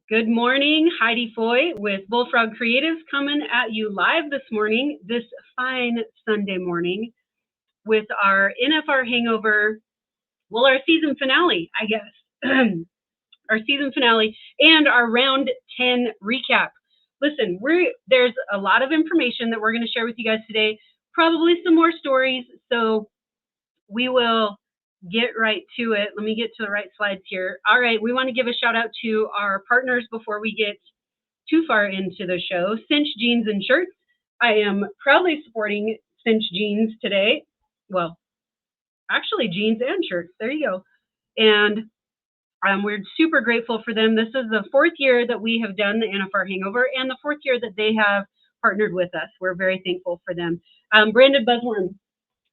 Good morning, Heidi Foy with Bullfrog Creatives coming at you live this morning, this fine Sunday morning, with our NFR Hangover, our season finale, I guess, our season finale and our round 10 recap. Listen, there's a lot of information that we're going to share with you guys today, probably some more stories, so we will get right to it. Let me get to the right slides here. All right, we want to give a shout out to our partners before we get too far into the show. Cinch Jeans and Shirts. I am proudly supporting Cinch Jeans today. Well, actually jeans and shirts. There you go. And we're super grateful for them. This is the fourth year that we have done the NFR Hangover and the fourth year that they have partnered with us. We're very thankful for them. Branded Buzzworm.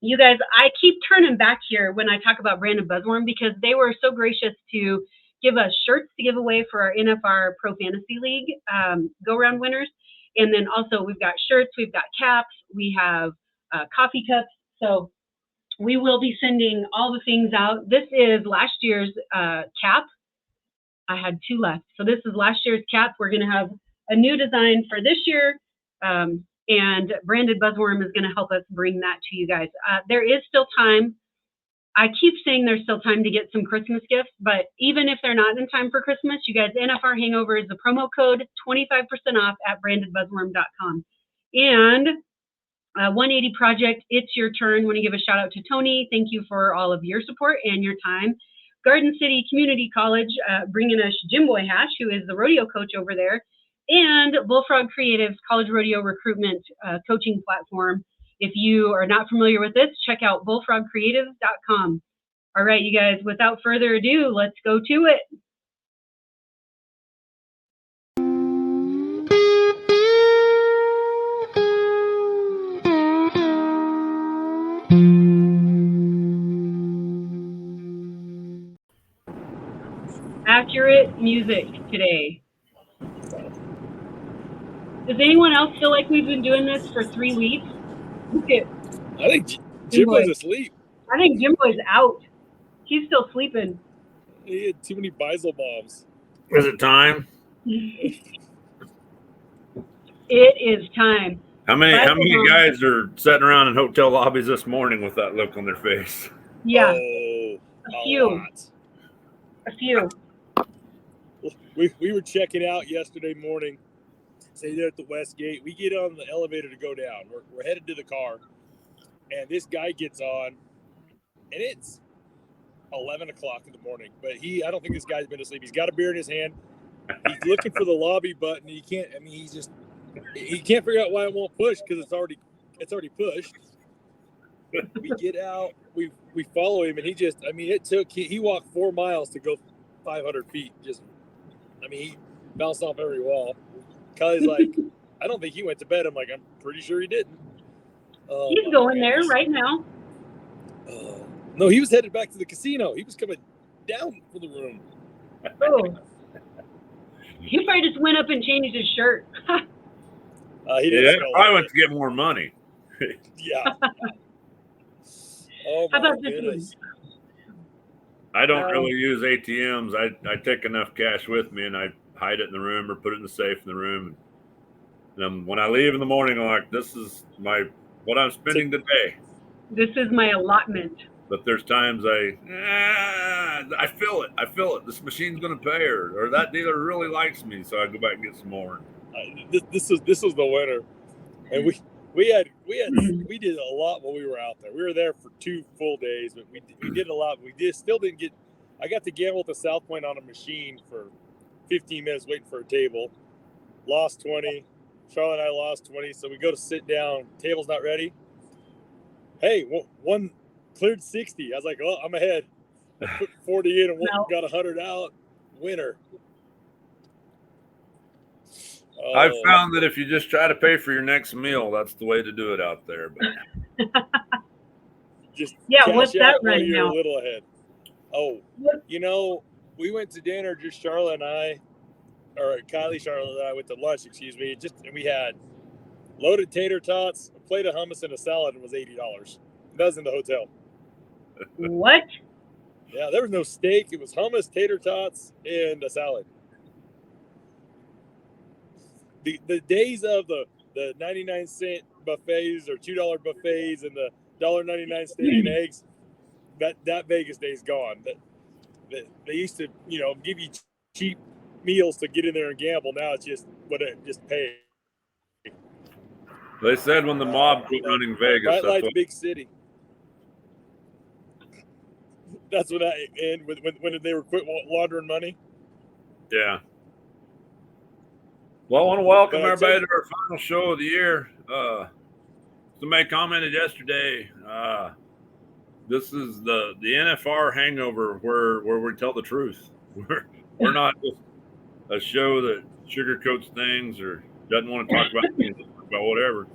You guys, I keep turning back here when I talk about Branded Buzzworm because they were so gracious to give us shirts to give away for our NFR Pro Fantasy League go-round winners. And then also we've got shirts, we've got caps, we have coffee cups. So we will be sending all the things out. This is last year's cap. I had two left. So this is last year's cap. We're going to have a new design for this year. And Branded Buzzworm is going to help us bring that to you guys. There is still time. I keep saying there's still time to get some Christmas gifts, but even if they're not in time for Christmas, you guys, NFR Hangover is the promo code, 25% off at brandedbuzzworm.com. And 180 Project, it's your turn. I want to give a shout out to Tony. Thank you for all of your support and your time. Garden City Community College, bringing us Jim Boy Hatch, who is the rodeo coach over there. And Bullfrog Creatives College Rodeo Recruitment Coaching Platform. If you are not familiar with this, check out bullfrogcreatives.com. All right, you guys, without further ado, let's go to it. Accurate music today. Does anyone else feel like we've been doing this for 3 weeks? I think Jimbo's asleep. I think Jimbo's out. He's still sleeping. He had too many Beisel bombs. Is it time? It is time. How many guys are sitting around in hotel lobbies this morning with that look on their face? Yeah. Oh, a few. Lot. A few. We were checking out yesterday morning. Say there at the West Gate. We get on the elevator to go down. We're headed to the car. And this guy gets on. And it's 11 o'clock in the morning. But I don't think this guy's been asleep. He's got a beer in his hand. He's looking for the lobby button. He can't figure out why it won't push because it's already pushed. We get out. We follow him. And he walked 4 miles to go 500 feet. He bounced off every wall. Kylie's like, I don't think he went to bed. I'm like, I'm pretty sure he didn't. He's going there right now. No, he was headed back to the casino. He was coming down for the room. Oh. He probably just went up and changed his shirt. He didn't. I went to get more money. Yeah. Oh, how about goodness. This I don't really use ATMs. I take enough cash with me and I hide it in the room or put it in the safe in the room. And when I leave in the morning, I'm like, this is what I'm spending today. This is my allotment. But there's times I feel it. I feel it. This machine's going to pay her, or that dealer really likes me, so I go back and get some more. This was the winter, and we did a lot while we were out there. We were there for 2 full days, but we did a lot. Still didn't get. I got to gamble at the South Point on a machine for 15 minutes waiting for a table. Lost 20. Charlotte and I lost 20, so we go to sit down. Table's not ready. Hey, one cleared 60. I was like, oh, I'm ahead. Put 40 in and got 100 out. Winner. I've found that if you just try to pay for your next meal, that's the way to do it out there. But what's that right now? A little ahead. Oh, we went to dinner, just Charlotte and I, or Kylie, Charlotte, and I went to lunch, and we had loaded tater tots, a plate of hummus, and a salad, and it was $80. That was in the hotel. What? Yeah, there was no steak. It was hummus, tater tots, and a salad. the days of the 99-cent buffets or $2 buffets and the $1.99 steak and eggs, that Vegas day's gone. They used to, give you cheap meals to get in there and gamble. Now it's just pay. They said when the mob quit running Vegas, Bright Lights, big city. That's when when they were quit laundering money. Yeah. Well, I want to welcome everybody to our final show of the year. Somebody commented yesterday. This is the NFR Hangover, where we tell the truth. We're not just a show that sugarcoats things or doesn't want to talk about whatever.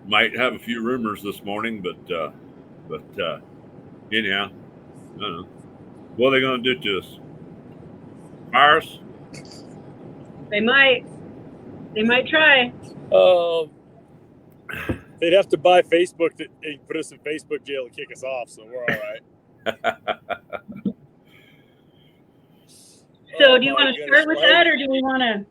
Might have a few rumors this morning, but anyhow, I don't know. What are they going to do to us? Fire us? They might try. They'd have to buy Facebook and put us in Facebook jail to kick us off, so we're all right. So do you want to start with that, or do we want to?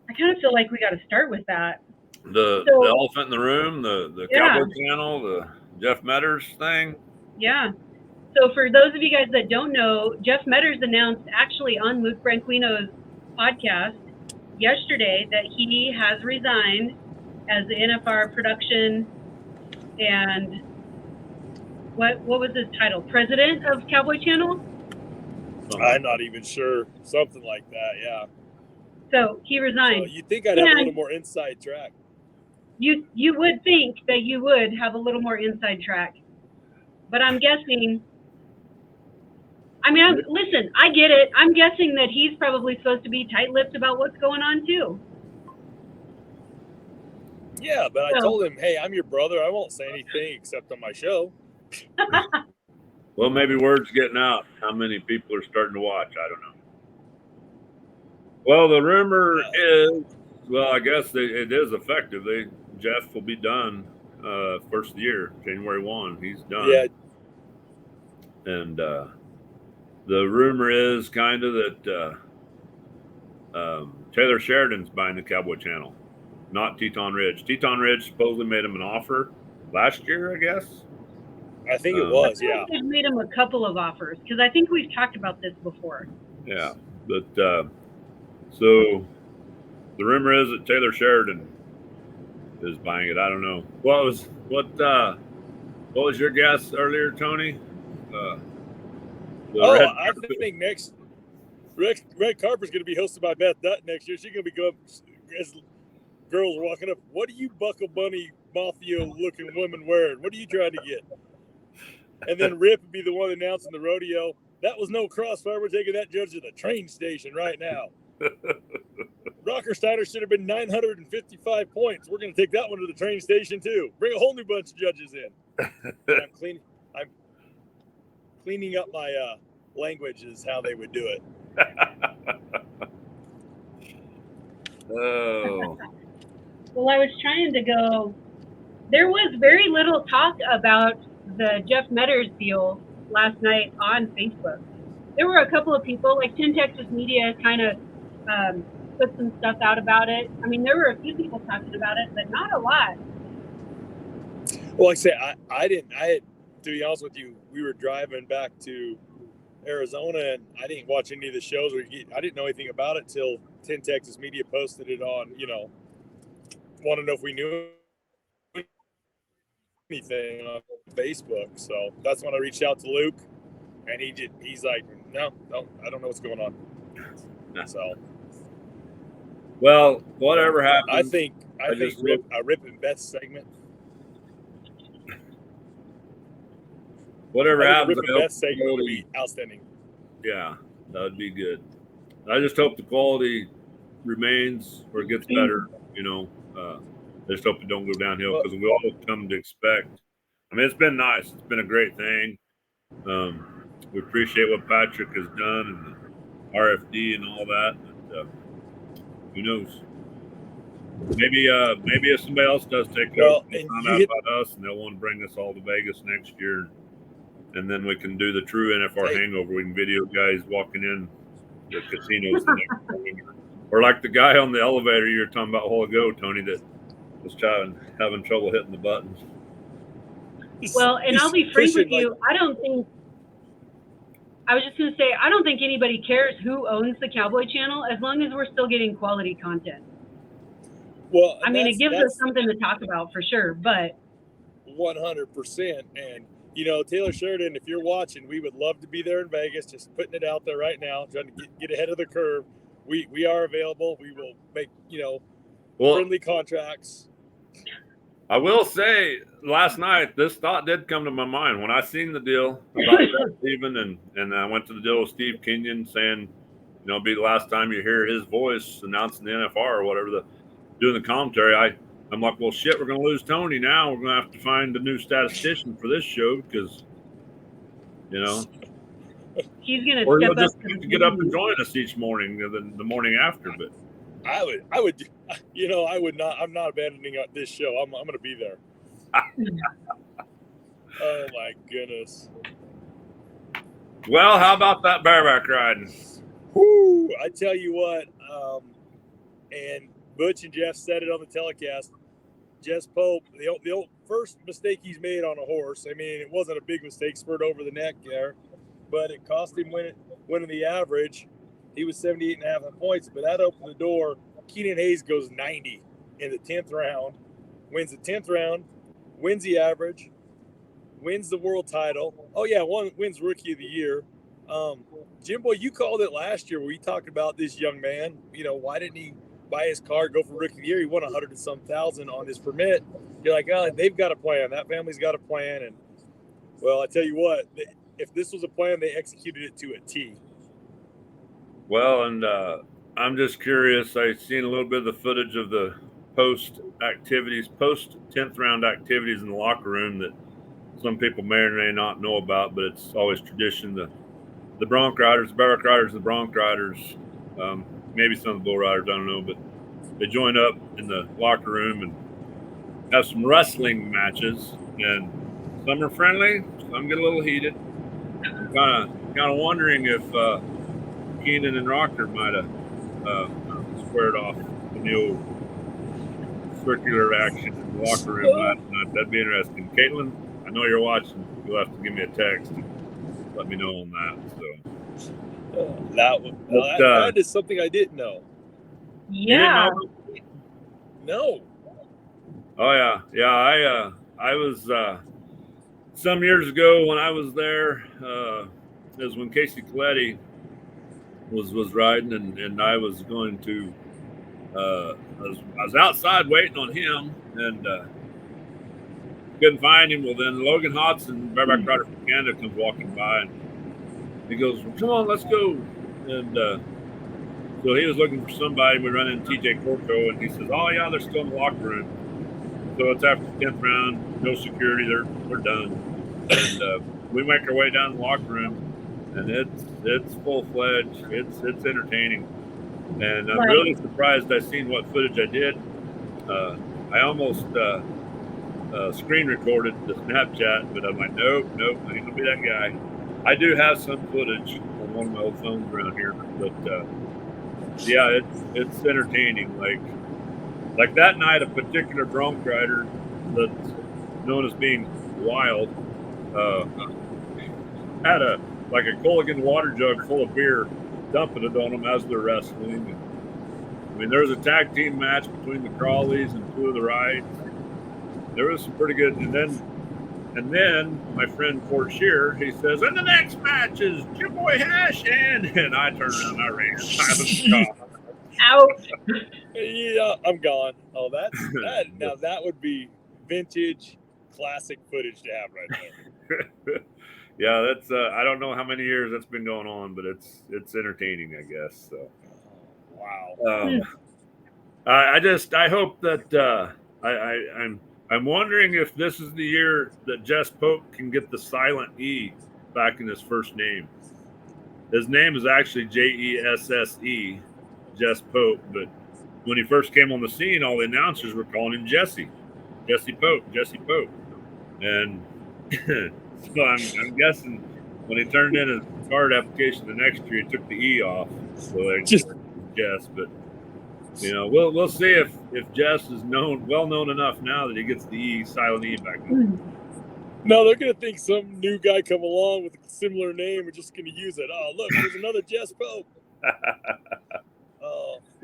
I kind of feel like we got to start with that. The elephant in the room, the Cowboy Channel, the Jeff Metters thing. Yeah. So for those of you guys that don't know, Jeff Metters announced actually on Luke Branquinho's podcast yesterday that he has resigned as the NFR production and what was his title? President of Cowboy Channel? I'm not even sure. Something like that, yeah. So he resigned. So you'd think I'd have a little more inside track. You would think that you would have a little more inside track. But I'm guessing, listen, I get it. I'm guessing that he's probably supposed to be tight-lipped about what's going on too. Yeah, but I told him, hey, I'm your brother. I won't say anything except on my show. Well, maybe word's getting out. How many people are starting to watch? I don't know. Well, the rumor is, I guess it is effective. Jeff will be done first of the year, January 1. He's done. Yeah. And the rumor is kind of that Taylor Sheridan's buying the Cowboy Channel, not Teton Ridge. Teton Ridge supposedly made him an offer last year, I guess. I think it was, yeah. They've made him a couple of offers because I think we've talked about this before. Yeah, but so the rumor is that Taylor Sheridan is buying it. I don't know. What was your guess earlier, Tony? I think next Red Carpet's going to be hosted by Beth Dutton next year. She's going to be going as girls are walking up. What are you Buckle Bunny Mafia looking women wearing? What are you trying to get? And then Rip would be the one announcing the rodeo. That was no crossfire. We're taking that judge to the train station right now. Rockersteiner should have been 955 points. We're going to take that one to the train station too. Bring a whole new bunch of judges in. I'm cleaning up my language is how they would do it. Oh. Well, I was trying to go. There was very little talk about the Jeff Metters deal last night on Facebook. There were a couple of people, like 10 Texas Media kind of put some stuff out about it. I mean, there were a few people talking about it, but not a lot. Well, like I say, I had, to be honest with you, we were driving back to Arizona and I didn't watch any of the shows. I didn't know anything about it till 10 Texas Media posted it on, want to know if we knew anything on Facebook. So that's when I reached out to Luke and he's like, no, I don't know what's going on. So, well, whatever happens, I think Rip and Beth's segment. Whatever happens, Rip and Beth's segment would be outstanding. Yeah, that would be good. I just hope the quality remains or gets better. I just hope it don't go downhill because we all come to expect. I mean, it's been nice. It's been a great thing. We appreciate what Patrick has done and the RFD and all that. But, who knows? Maybe if somebody else does take over, they'll find out about us and they'll want to bring us all to Vegas next year. And then we can do the true NFR hangover. We can video guys walking in the casinos the next morning. Or like the guy on the elevator you were talking about a while ago, Tony, that was having trouble hitting the buttons. Well, and I'll be frank with you, I was just going to say, I don't think anybody cares who owns the Cowboy Channel as long as we're still getting quality content. Well, I mean, it gives us something to talk about for sure, but 100%. And, you know, Taylor Sheridan, if you're watching, we would love to be there in Vegas, just putting it out there right now, trying to get ahead of the curve. We are available. We will make, you know, friendly contracts. I will say, last night, this thought did come to my mind when I seen the deal about Brett Steven, and I went to the deal with Steve Kenyon saying, you know, it'll be the last time you hear his voice announcing the NFR or whatever, doing the commentary. I'm like, well, shit, we're going to lose Tony now. We're going to have to find a new statistician for this show because, you know, he's going or to he'll step just up. get up and join us each morning, the morning after. But I would, you know, I would not. I'm not abandoning this show. I'm going to be there. Oh my goodness. Well, how about that bareback riding? Whoo! I tell you what. And Butch and Jeff said it on the telecast. Jess Pope, the first mistake he's made on a horse. I mean, it wasn't a big mistake, spurred over the neck there, but it cost him winning the average. He was 78.5 points, but that opened the door. Keenan Hayes goes 90 in the 10th round, wins the 10th round, wins the average, wins the world title. Oh, yeah, wins Rookie of the Year. Jim Boy, you called it last year where we talked about this young man. You know, why didn't he buy his car, go for Rookie of the Year? He won 100 and some thousand on his permit. You're like, oh, they've got a plan. That family's got a plan. And, well, I tell you what, if this was a plan, they executed it to a T. Well, and I'm just curious. I've seen a little bit of the footage of the post 10th round activities in the locker room that some people may or may not know about, but it's always tradition. The bronc riders, the barrack riders, the bronc riders, maybe some of the bull riders, I don't know, but they join up in the locker room and have some wrestling matches, and some are friendly, some get a little heated. I'm kind of wondering if Keenan and Rocker might have squared off in the old circular action in the locker room last night. That'd be interesting. Caitlin, I know you're watching. You'll have to give me a text and let me know on that. So that is something I didn't know. Yeah. No. Oh yeah. I was some years ago when I was there. It was when Casey Coletti was riding, and I was going to. I was outside waiting on him, and couldn't find him. Well, then Logan Hodson, bareback rider from Canada, comes walking by, and he goes, well, "Come on, let's go." And so he was looking for somebody. We run into TJ Corco, and he says, "Oh yeah, they're still in the locker room." So it's after the 10th round, no security, they're done, and we make our way down the locker room, and it's full fledged. It's entertaining, and I'm really surprised I seen what footage I did. I almost screen recorded the Snapchat, but I'm like, nope, I ain't gonna be that guy. I do have some footage on one of my old phones around here, but yeah, it's entertaining. Like that night, a particular bronc rider that's known as being wild had a Culligan water jug full of beer, dumping it on them as they're wrestling. I mean, there was a tag team match between the Crawleys and two of the rides. There was some pretty good, and then my friend Fort Shear, he says, and the next match is Jim Boy Hash, and I turned around and I ran. I was gone. Ouch. Yeah, I'm gone. Oh, that. Now that would be vintage, classic footage to have right there. Yeah, that's. I don't know how many years that's been going on, but it's entertaining, I guess. So. Wow. I hope that I'm wondering if this is the year that Jess Pope can get the silent E back in his first name. His name is actually Jesse, Jess Pope, but when he first came on the scene, all the announcers were calling him Jesse Pope, and so I'm guessing when he turned in his card application the next year, he took the E off, so just Jess. But You know, we'll see if Jess is well known enough now that he gets the silent E back on. No, they're gonna think some new guy come along with a similar name. We're just gonna use it. Oh, look, there's another Jess Pope.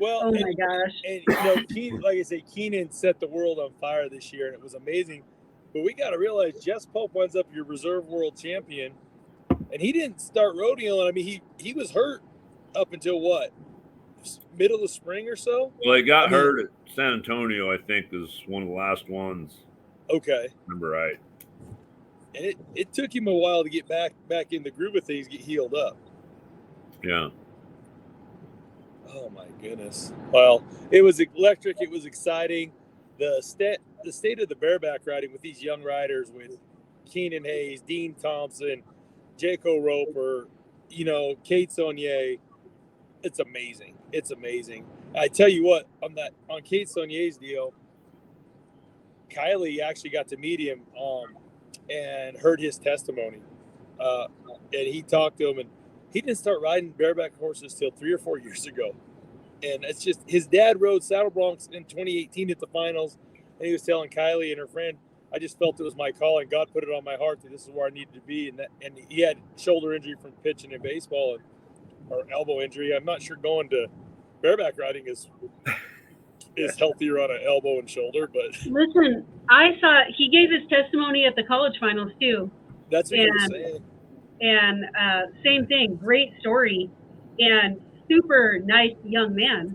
Well, Oh my gosh. And you know, like I say, Keenan set the world on fire this year, and it was amazing. But we got to realize Jess Pope winds up your reserve world champion, and he didn't start rodeoing. I mean, he was hurt up until what, middle of spring or so. Well, he got hurt at San Antonio, I think, is one of the last ones. Okay, remember right. And it took him a while to get back in the groove of things, get healed up. Yeah. Oh my goodness! Well, it was electric. It was exciting. The state of the bareback riding with these young riders, with Keenan Hayes, Dean Thompson, Jaco Roper, you know, Kate Saunier. It's amazing. It's amazing. I tell you what, on Kate Saunier's deal, Kylie actually got to meet him and heard his testimony, and he talked to him, and he didn't start riding bareback horses till 3 or 4 years ago. And it's just, his dad rode Saddle Broncs in 2018 at the finals, and he was telling Kylie and her friend, I just felt it was my call, and God put it on my heart that this is where I needed to be. And he had shoulder injury from pitching in baseball, or elbow injury. I'm not sure going to bareback riding is healthier on an elbow and shoulder, but listen, I saw he gave his testimony at the college finals too. That's what he was saying. And same thing, great story, and super nice young man.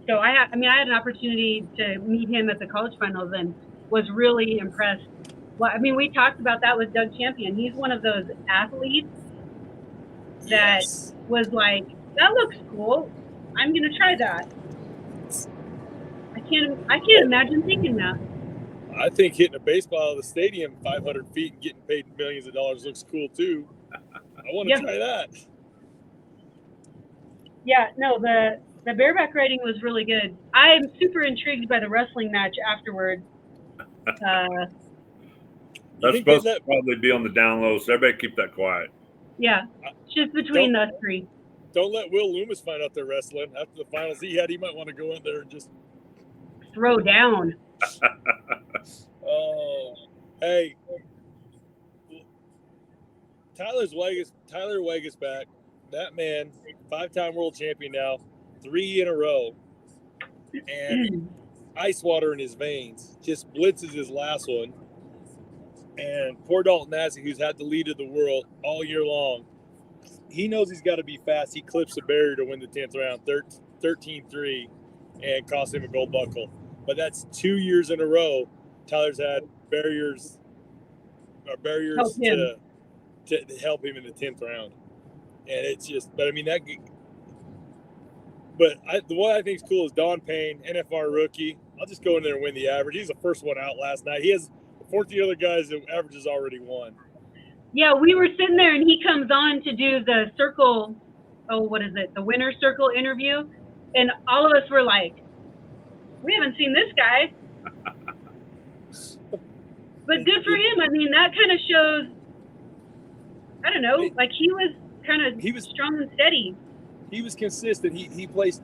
So I had an opportunity to meet him at the college finals and was really impressed. Well, I mean, we talked about that with Doug Champion. He's one of those athletes that was like, that looks cool. I'm gonna try that. I can't imagine thinking that. I think hitting a baseball out of the stadium 500 feet and getting paid millions of dollars looks cool too. I want to try that. Yeah, no, the bareback riding was really good. I'm super intrigued by the wrestling match afterwards. That's supposed to probably be on the down low, so everybody keep that quiet. Yeah, just between us three. Don't let Will Loomis find out they're wrestling. After the finals he might want to go in there and just throw down. Oh, hey, Tyler Wegesbach, that man, 5-time world champion now, 3 in a row, and ice water in his veins, just blitzes his last one. And poor Dalton Nassy, who's had the lead of the world all year long, he knows he's got to be fast. He clips the barrier to win the 10th round, 13-3, and cost him a gold buckle. But that's 2 years in a row Tyler's had barriers to help him in the 10th round. And it's just, but I mean, the one I think is cool is Don Payne, NFR rookie. I'll just go in there and win the average. He's the first one out last night. He has 14 other guys that averages already won. Yeah, we were sitting there and he comes on to do the circle, the winner circle interview. And all of us were like, we haven't seen this guy. But good for him. I mean, that kind of shows, like he was strong and steady. He was consistent. He placed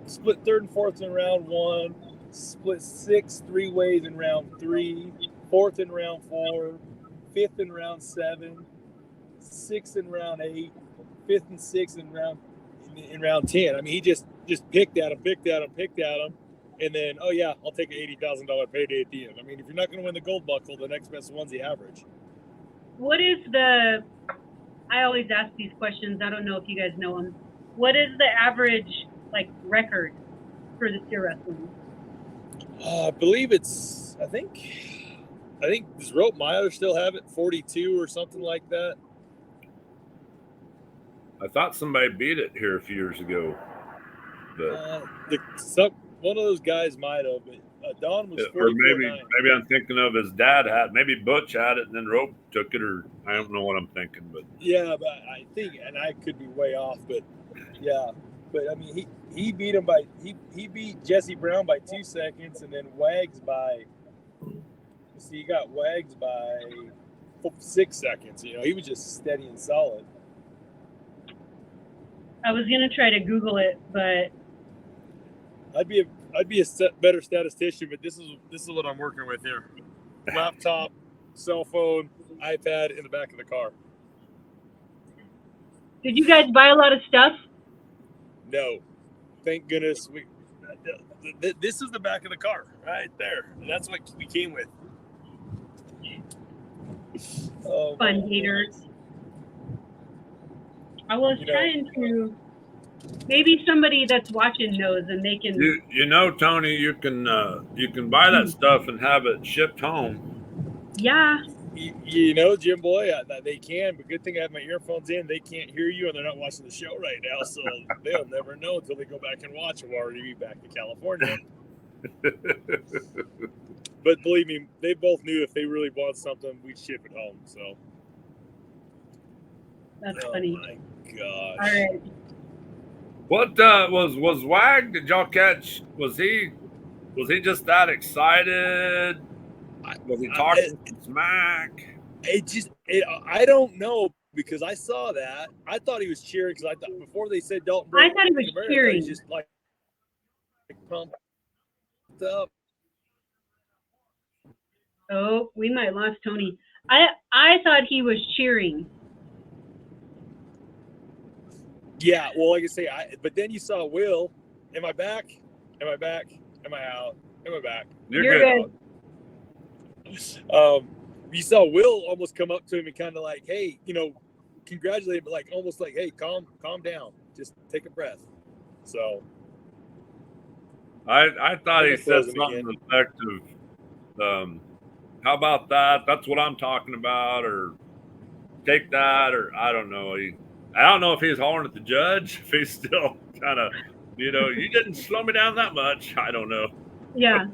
split third and fourth in round 1, split 6 3 ways in round 3, 4th in round 4, 5th in round 7, 6th in round 8, 5th and 6th in round 10. I mean, he just picked at him. And then, I'll take an $80,000 payday at the end. I mean, if you're not going to win the gold buckle, the next best one's the average. What is I always ask these questions. I don't know if you guys know them. What is the average, record for the steer wrestling? I believe I think does Rope Meyer still have it, 42 or something like that? I thought somebody beat it here a few years ago. But one of those guys might have, but Don was 44. Or maybe I'm thinking of his dad had. Maybe Butch had it and then Rope took it, or I don't know what I'm thinking. But yeah, but I think, and I could be way off, but yeah. But I mean, he beat him by he beat Jesse Brown by 2 seconds, and then Wags by. See, he got Wags by 6 seconds. You know, he was just steady and solid. I was gonna try to Google it, but I'd be a better statistician, but this is what I'm working with here: laptop, cell phone, iPad in the back of the car. Did you guys buy a lot of stuff? No, thank goodness this is the back of the car right there. That's what we came with. Oh, Fun haters. I was trying to. Maybe somebody that's watching knows, and they can. You know, Tony, you can buy that stuff and have it shipped home. Yeah. You know, Jim Boy, they can, but good thing I have my earphones in. They can't hear you, and they're not watching the show right now, so they'll never know until they go back and watch. We'll already be back in California. But believe me, they both knew if they really bought something, we'd ship it home. So that's funny. Oh my gosh! All right. What was Wag? Did y'all catch? Was he just that excited? Was he talking smack? I don't know, because I saw that. I thought he was cheering, because I thought before they said Dalton. I thought he was cheering. He's just like pumped up. Oh, we might have lost Tony. I thought he was cheering. Yeah, well, like I say, but then you saw Will. Am I back? Am I back? Am I out? Am I back? You're good. You saw Will almost come up to him and kind of like, hey, congratulate him, but like almost like, hey, calm down, just take a breath. So I thought he said something effective. How about that? That's what I'm talking about, or take that, or I don't know. I don't know if he's hollering at the judge, if he's still kind of, you didn't slow me down that much. I don't know. Yeah.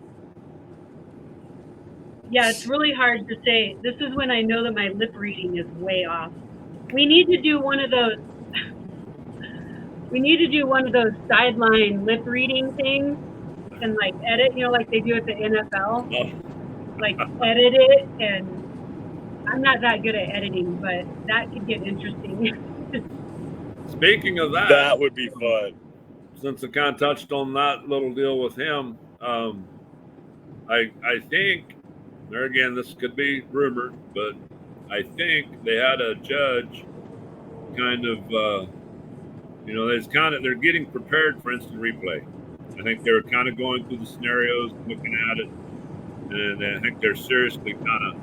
Yeah, it's really hard to say. This is when I know that my lip reading is way off. We need to do one of those. We need to do one of those sideline lip reading things and like edit, like they do at the NFL. Oh. Like edit it, and I'm not that good at editing, but that could get interesting. Speaking of that, that would be fun. Since I kind of touched on that little deal with him, I think. There again, this could be rumored, but I think they had a judge kind of, they're getting prepared for instant replay. I think they were kind of going through the scenarios, looking at it, and I think they're seriously kind of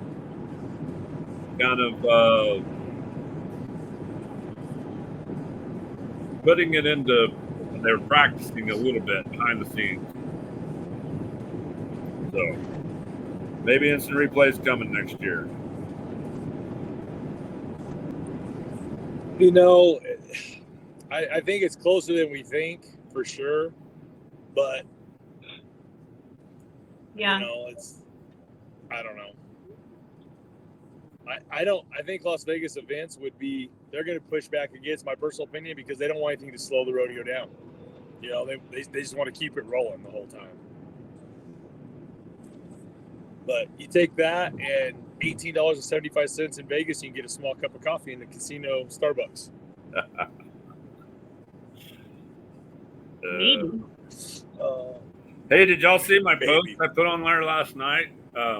putting it into. They're practicing a little bit behind the scenes, so. Maybe instant replay is coming next year. I think it's closer than we think, for sure. But, yeah, I don't know. I think Las Vegas events they're going to push back against my personal opinion, because they don't want anything to slow the rodeo down. They just want to keep it rolling the whole time. But you take that and $18.75 in Vegas, you can get a small cup of coffee in the casino Starbucks. Maybe. Hey, did y'all see my post I put on there last night?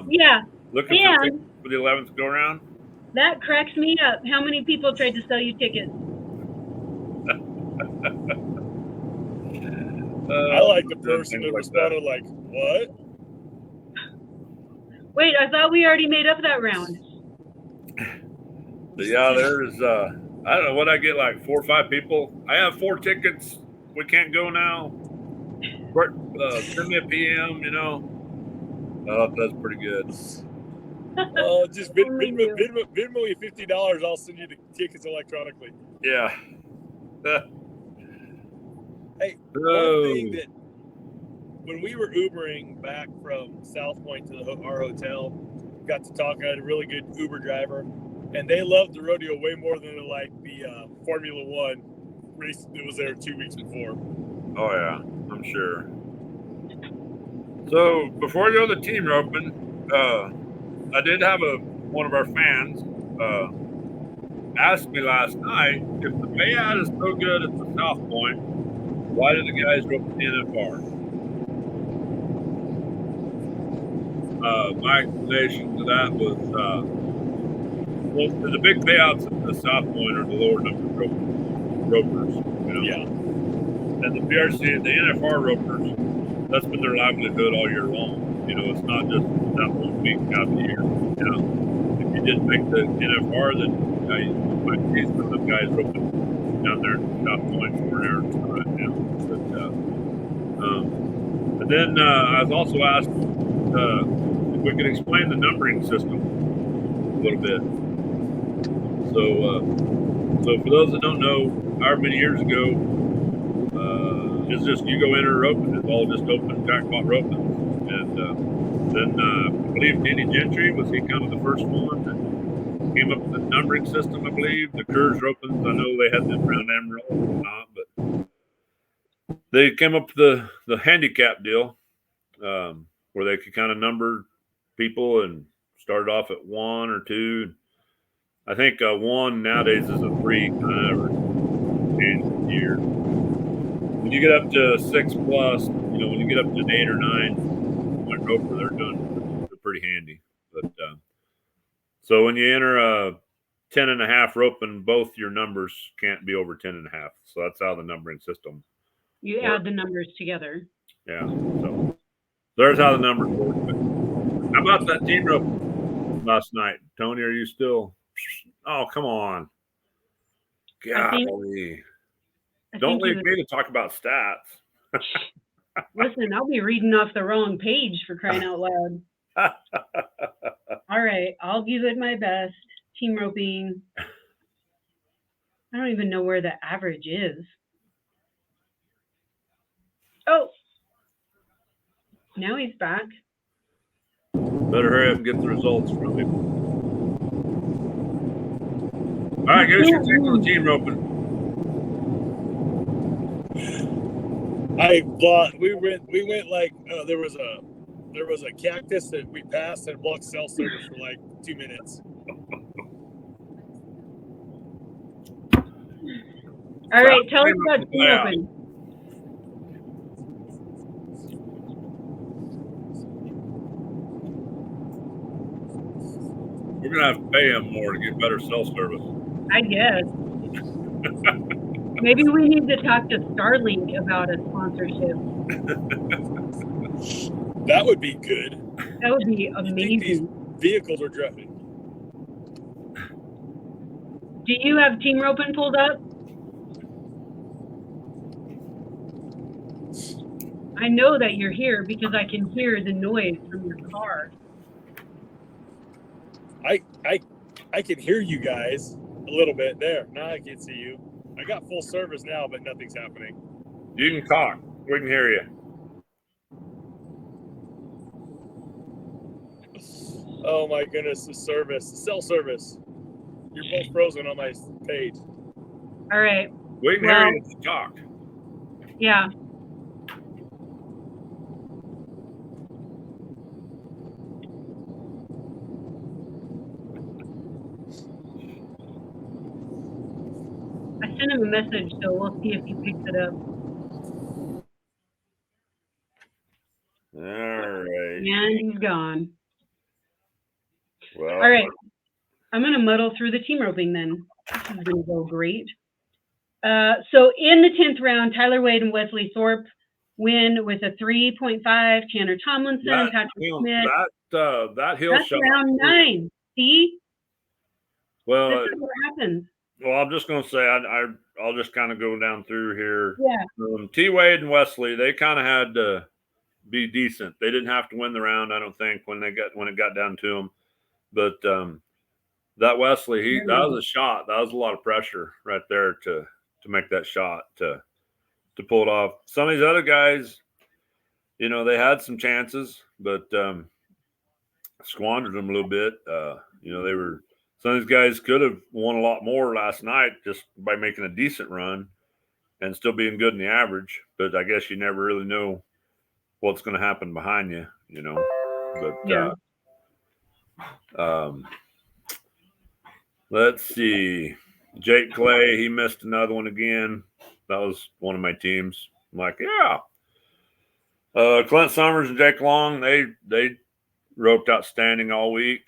Yeah. Looking for the 11th go round. That cracks me up. How many people tried to sell you tickets? I like the person that responded like, what? Wait, I thought we already made up that round. Yeah, there's I don't know what I get, like 4 or 5 people. I have 4 tickets. We can't go now. Send me a PM, I thought that's pretty good. Just Venmo me $50. I'll send you the tickets electronically. Yeah. Hey, one thing that when we were Ubering back from South Point to our hotel, got to talk. I had a really good Uber driver, and they loved the rodeo way more than they liked the Formula One race that was there 2 weeks before. Oh yeah, I'm sure. So before we go to the team roping, I did have one of our fans asked me last night, if the payout is so good at the South Point, why do the guys rope the NFR? my explanation to that was, well, the big payouts at the South Point are the lower number ropers, you know. Yeah. And the PRC, the NFR ropers, that's been their livelihood all year long. You know, it's not just that 1 week out of the year. You know, if you didn't make the NFR, then you might see some of the guys roping down there in South Point for Arizona right now. But, and then I was also asked if we could explain the numbering system a little bit. So for those that don't know, however many years ago, it's just you go enter or open. It's all just open jackpot roping. And then I believe Danny Gentry, was he kind of the first one that came up with the numbering system, I believe. The Coors ropens, I know they had the Brown Emerald or not, but they came up with the handicap deal where they could kind of number people and started off at 1 or 2. I think 1 nowadays is a 3 kind of change the year. When you get up to 6 plus, you know, when you get up to an 8 or 9 point roper, they're pretty handy. But so when you enter a 10.5 roping, both your numbers can't be over 10.5. So that's how the numbering system. You add the numbers together. Yeah. So there's how the numbers work. But how about that team rope last night? Tony, are you still? Oh, come on. Golly. Don't leave me to talk about stats. Listen, I'll be reading off the wrong page for crying out loud. All right, I'll give it my best. Team roping. I don't even know where the average is. Oh, now he's back. Better hurry up and get the results from him. All right, give us your take on the team roping. We went like there was a cactus that we passed and blocked cell service for like 2 minutes. All right, tell us about team roping. We're gonna have to pay him more to get better cell service. I guess. Maybe we need to talk to Starlink about a sponsorship. That would be good. That would be amazing. These vehicles are driving. Do you have team roping pulled up? I know that you're here because I can hear the noise from your car. I can hear you guys a little bit there. Now I can see you. I got full service now, but nothing's happening. You can talk. We can hear you. Oh my goodness, the cell service. You're both frozen on my page. All right. We can hear you talk. Yeah. I sent him a message, so we'll see if he picks it up. All right. And he's gone. Well, all right. I'm going to muddle through the team roping then. This is going to go great. So in the 10th round, Tyler Wade and Wesley Thorpe win with a 3.5. Tanner Tomlinson, Patrick Smith. That hill That's shot. round 9. See? Well, this is what happens. Well, I'm just going to say I'll just kind of go down through here. Yeah. T. Wade and Wesley, they kind of had to be decent. They didn't have to win the round, I don't think, when it got down to them. But that Wesley, that was a shot. That was a lot of pressure right there to make that shot to pull it off. Some of these other guys, you know, they had some chances, but squandered them a little bit. You know, some of these guys could have won a lot more last night just by making a decent run and still being good in the average. But I guess you never really know what's going to happen behind you, you know. But let's see. Jake Clay, he missed another one again. That was one of my teams. I'm like, yeah. Clint Summers and Jake Long, they roped outstanding all week.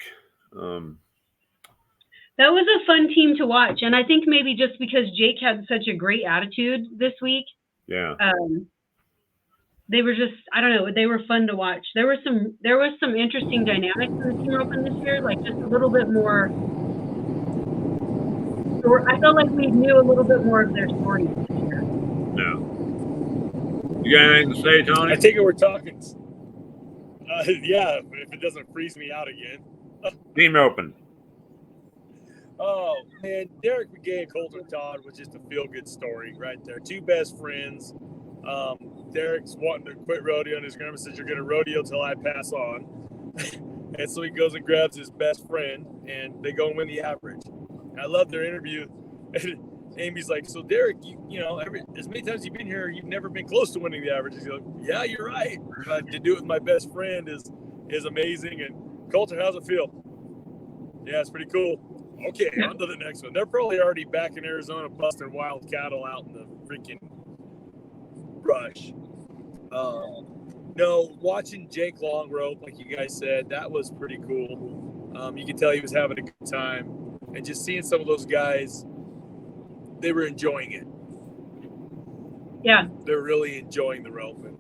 That was a fun team to watch, and I think maybe just because Jake had such a great attitude this week, Yeah. they were just, I don't know, they were fun to watch. There was some interesting dynamics in the team open this year, like just a little bit more. I felt like we knew a little bit more of their stories this year. Yeah. You got anything to say, Tony? I take it we're talking. Yeah, if it doesn't freeze me out again. Team open. Oh, man, Derek McGay and Colton Todd was just a feel-good story right there. Two best friends. Derek's wanting to quit rodeoing. His grandma says, you're going to rodeo till I pass on. And so he goes and grabs his best friend, and they go and win the average. I love their interview. And Amy's like, so Derek, you know, as many times you've been here, you've never been close to winning the average. He's like, yeah, you're right. But to do it with my best friend is amazing. And Colton, how's it feel? Yeah, it's pretty cool. Okay, on to the next one. They're probably already back in Arizona busting wild cattle out in the freaking brush. No, watching Jake long rope, like you guys said, that was pretty cool. You could tell he was having a good time. And just seeing some of those guys, they were enjoying it. Yeah. They're really enjoying the roping.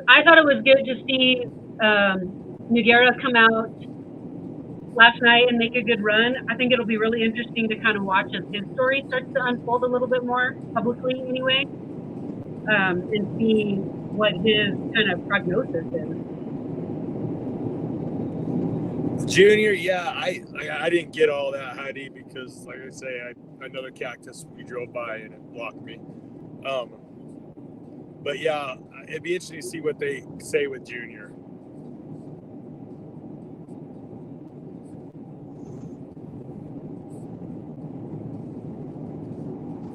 I thought it was good to see Nogueira come out last night and make a good run. I think it'll be really interesting to kind of watch as his story starts to unfold a little bit more publicly anyway, and see what his kind of prognosis is. Junior, yeah, I didn't get all that, Heidi, because like I say, another cactus we drove by and it blocked me. But yeah, it'd be interesting to see what they say with Junior.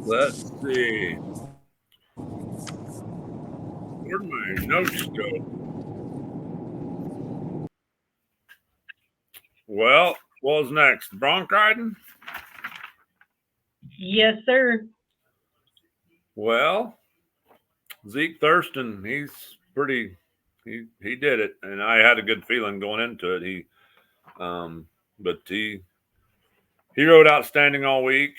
Let's see. Where'd my notes go? Well, what was next? Bronc riding? Yes, sir. Well, Zeke Thurston, he did it, and I had a good feeling going into it. But he rode outstanding all week.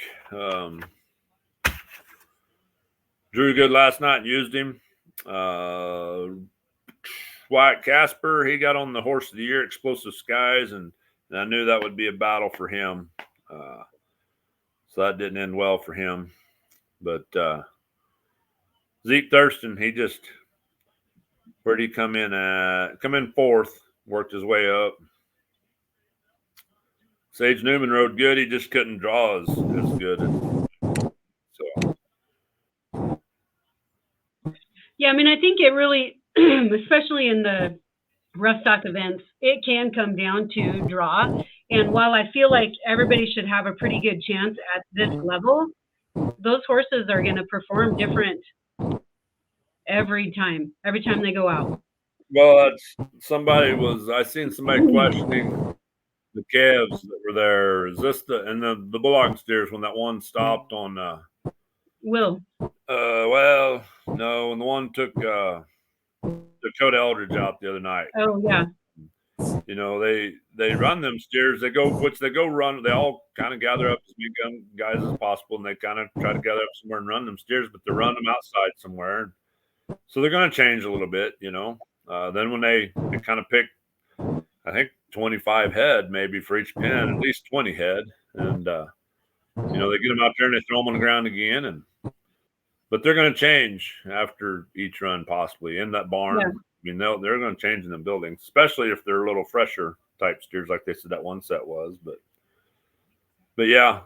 Drew good last night, used him. Wyatt Casper, he got on the horse of the year, Explosive Skies, and I knew that would be a battle for him. So that didn't end well for him. But Zeke Thurston, where'd he come in at? Come in fourth, worked his way up. Sage Newman rode good. He just couldn't draw as good. So. Yeah, I mean, I think it really, especially in the rough stock events, it can come down to draw. And while I feel like everybody should have a pretty good chance at this level, those horses are going to perform different every time they go out. Well, I seen somebody questioning the calves that were there. Is this the bulldog steers when that one stopped on Will? Well, no, and the one took Dakota Eldridge out the other night. Oh yeah. You know, they run them steers. They go run. They all kind of gather up as many guys as possible, and they kind of try to gather up somewhere and run them steers, but they run them outside somewhere. So they're going to change a little bit, you know. Then when they kind of pick, I think 25 head maybe for each pen, at least 20 head, and you know, they get them out there and they throw them on the ground again, but they're going to change after each run possibly in that barn. Yeah. I mean, they're going to change in the buildings, especially if they're a little fresher type steers, like they said that one set was. But yeah,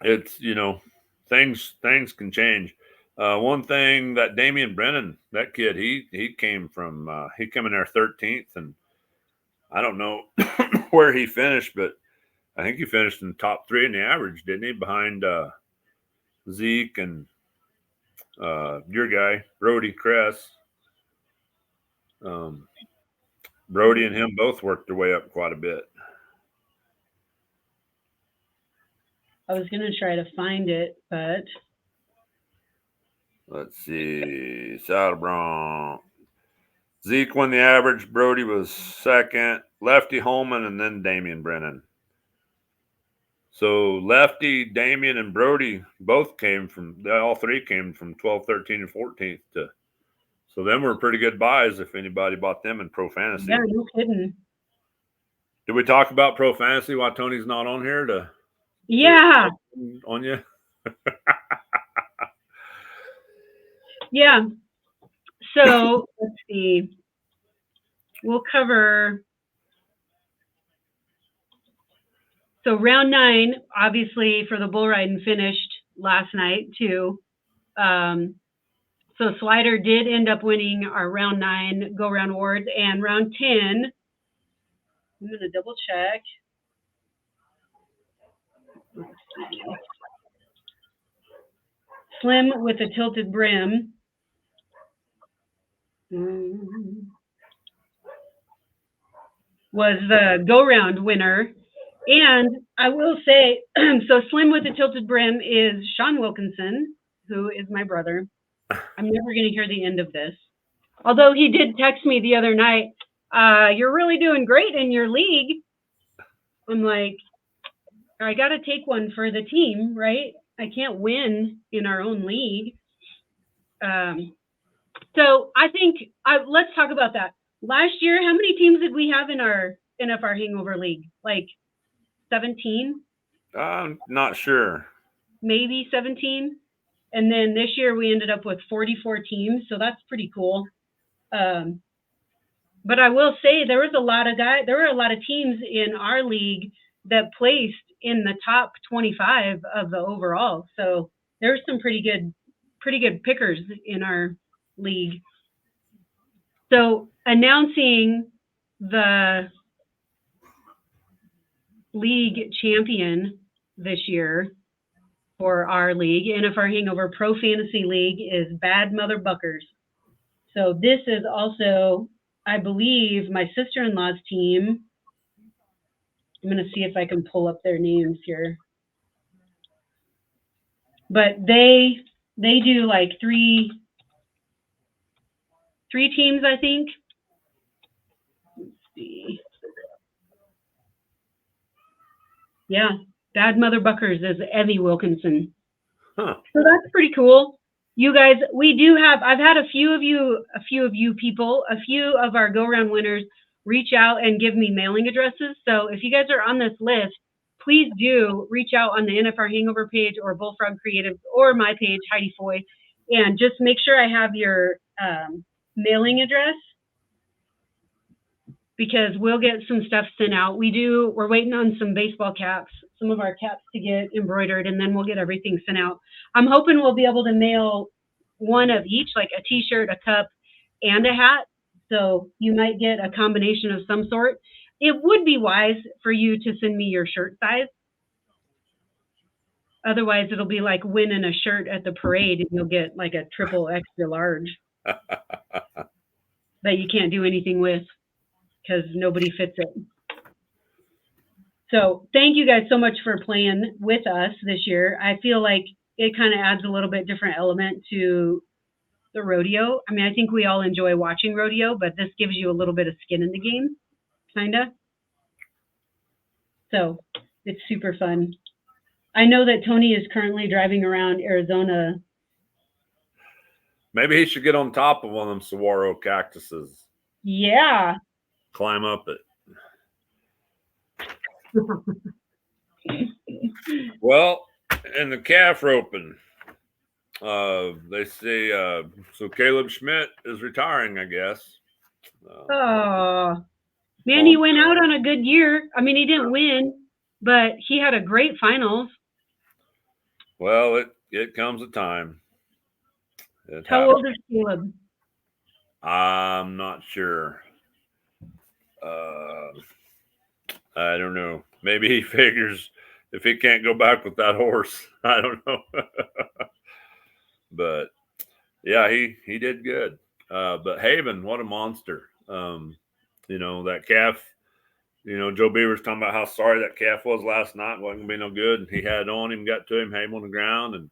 it's, you know, things can change. One thing that Damian Brennan, that kid, he came from he came in there 13th, and I don't know where he finished, but I think he finished in the top 3 in the average, didn't he? Behind Zeke and your guy Brody Kress. Brody and him both worked their way up quite a bit. I was going to try to find it, but Let's see. Saddle Bronc. Zeke won the average. Brody was second. Lefty Holman, and then Damian Brennan. So Lefty, Damian, and Brody both all three came from 12th, 13th, and 14th. So them were pretty good buys if anybody bought them in Pro Fantasy. Yeah, no kidding. Did we talk about Pro Fantasy while Tony's not on here? Yeah. On you? Yeah. So let's see. We'll cover. So round 9, obviously for the bull riding, finished last night too. So Slider did end up winning our round 9 go round awards, and round 10. I'm gonna double check. Slim with a tilted brim. Was the go-round winner. And I will say, so Slim with the tilted brim is Sean Wilkinson, who is my brother. I'm never going to hear the end of this. Although he did text me the other night, you're really doing great in your league. I'm like, I got to take one for the team, right? I can't win in our own league. So I think, let's talk about that. Last year, how many teams did we have in our NFR Hangover League? Like 17? I'm not sure. Maybe 17. And then this year we ended up with 44 teams, so that's pretty cool. But I will say there were a lot of teams in our league that placed in the top 25 of the overall. So there's some pretty good pickers in our league. So announcing the league champion this year for our league, NFR Hangover Pro Fantasy League, is Bad Mother Buckers. So this is also, I believe, my sister-in-law's team. I'm going to see if I can pull up their names here. But they do like three teams, I think. Let's see. Yeah, Bad Mother Buckers is Evie Wilkinson. Huh. So that's pretty cool. You guys, I've had a few of you people, a few of our go-round winners reach out and give me mailing addresses. So if you guys are on this list, please do reach out on the NFR Hangover page or Bullfrog Creative or my page, Heidi Foy, and just make sure I have your mailing address, because we'll get some stuff sent out. We're waiting on some baseball caps, some of our caps to get embroidered, and then we'll get everything sent out. I'm hoping we'll be able to mail one of each, like a t-shirt, a cup, and a hat. So you might get a combination of some sort. It would be wise for you to send me your shirt size. Otherwise, it'll be like winning a shirt at the parade and you'll get like a triple extra large that you can't do anything with because nobody fits it. So thank you guys so much for playing with us this year. I feel like it kind of adds a little bit different element to the rodeo. I mean, I think we all enjoy watching rodeo, but this gives you a little bit of skin in the game, kind of. So it's super fun. I know that Tony is currently driving around Arizona. Maybe he should get on top of one of them saguaro cactuses. Yeah. Climb up it. Well, in the calf roping, they say so Caleb Schmidt is retiring, I guess. Oh, man, he went out on a good year. I mean, he didn't win, but he had a great finals. Well, it comes a time. How old is Caleb? I'm not sure. I don't know. Maybe he figures if he can't go back with that horse, I don't know. But yeah, he did good. But Haven, what a monster. That calf, Joe Beaver's talking about how sorry that calf was last night. Wasn't going to be no good. And he had it on him, got to him, had him on the ground. And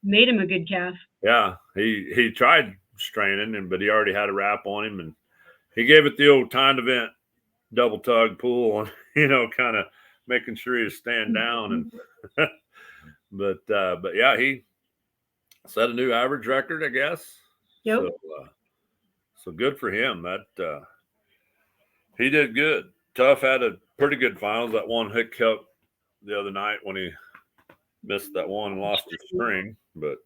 Made him a good calf. Yeah, he tried straining, but he already had a wrap on him, and he gave it the old timed event double tug pull, and kind of making sure he was staying down. And but yeah, he set a new average record, I guess. Yep. So good for him. That he did good. Tough had a pretty good finals. That one hiccup the other night when he missed that one and lost his string, but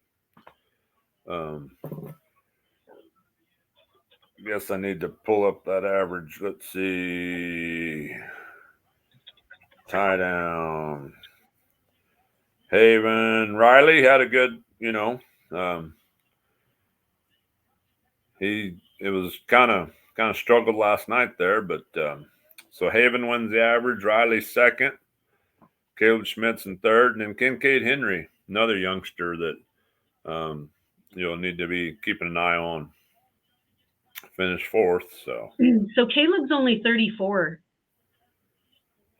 I guess I need to pull up that average. Let's see. Tie down. Haven Riley had a good, it was kind of struggled last night there, but so Haven wins the average, Riley second, Caleb Schmitz in third, and then Kincaid Henry, another youngster that you'll need to be keeping an eye on. Finished fourth, so Caleb's only 34.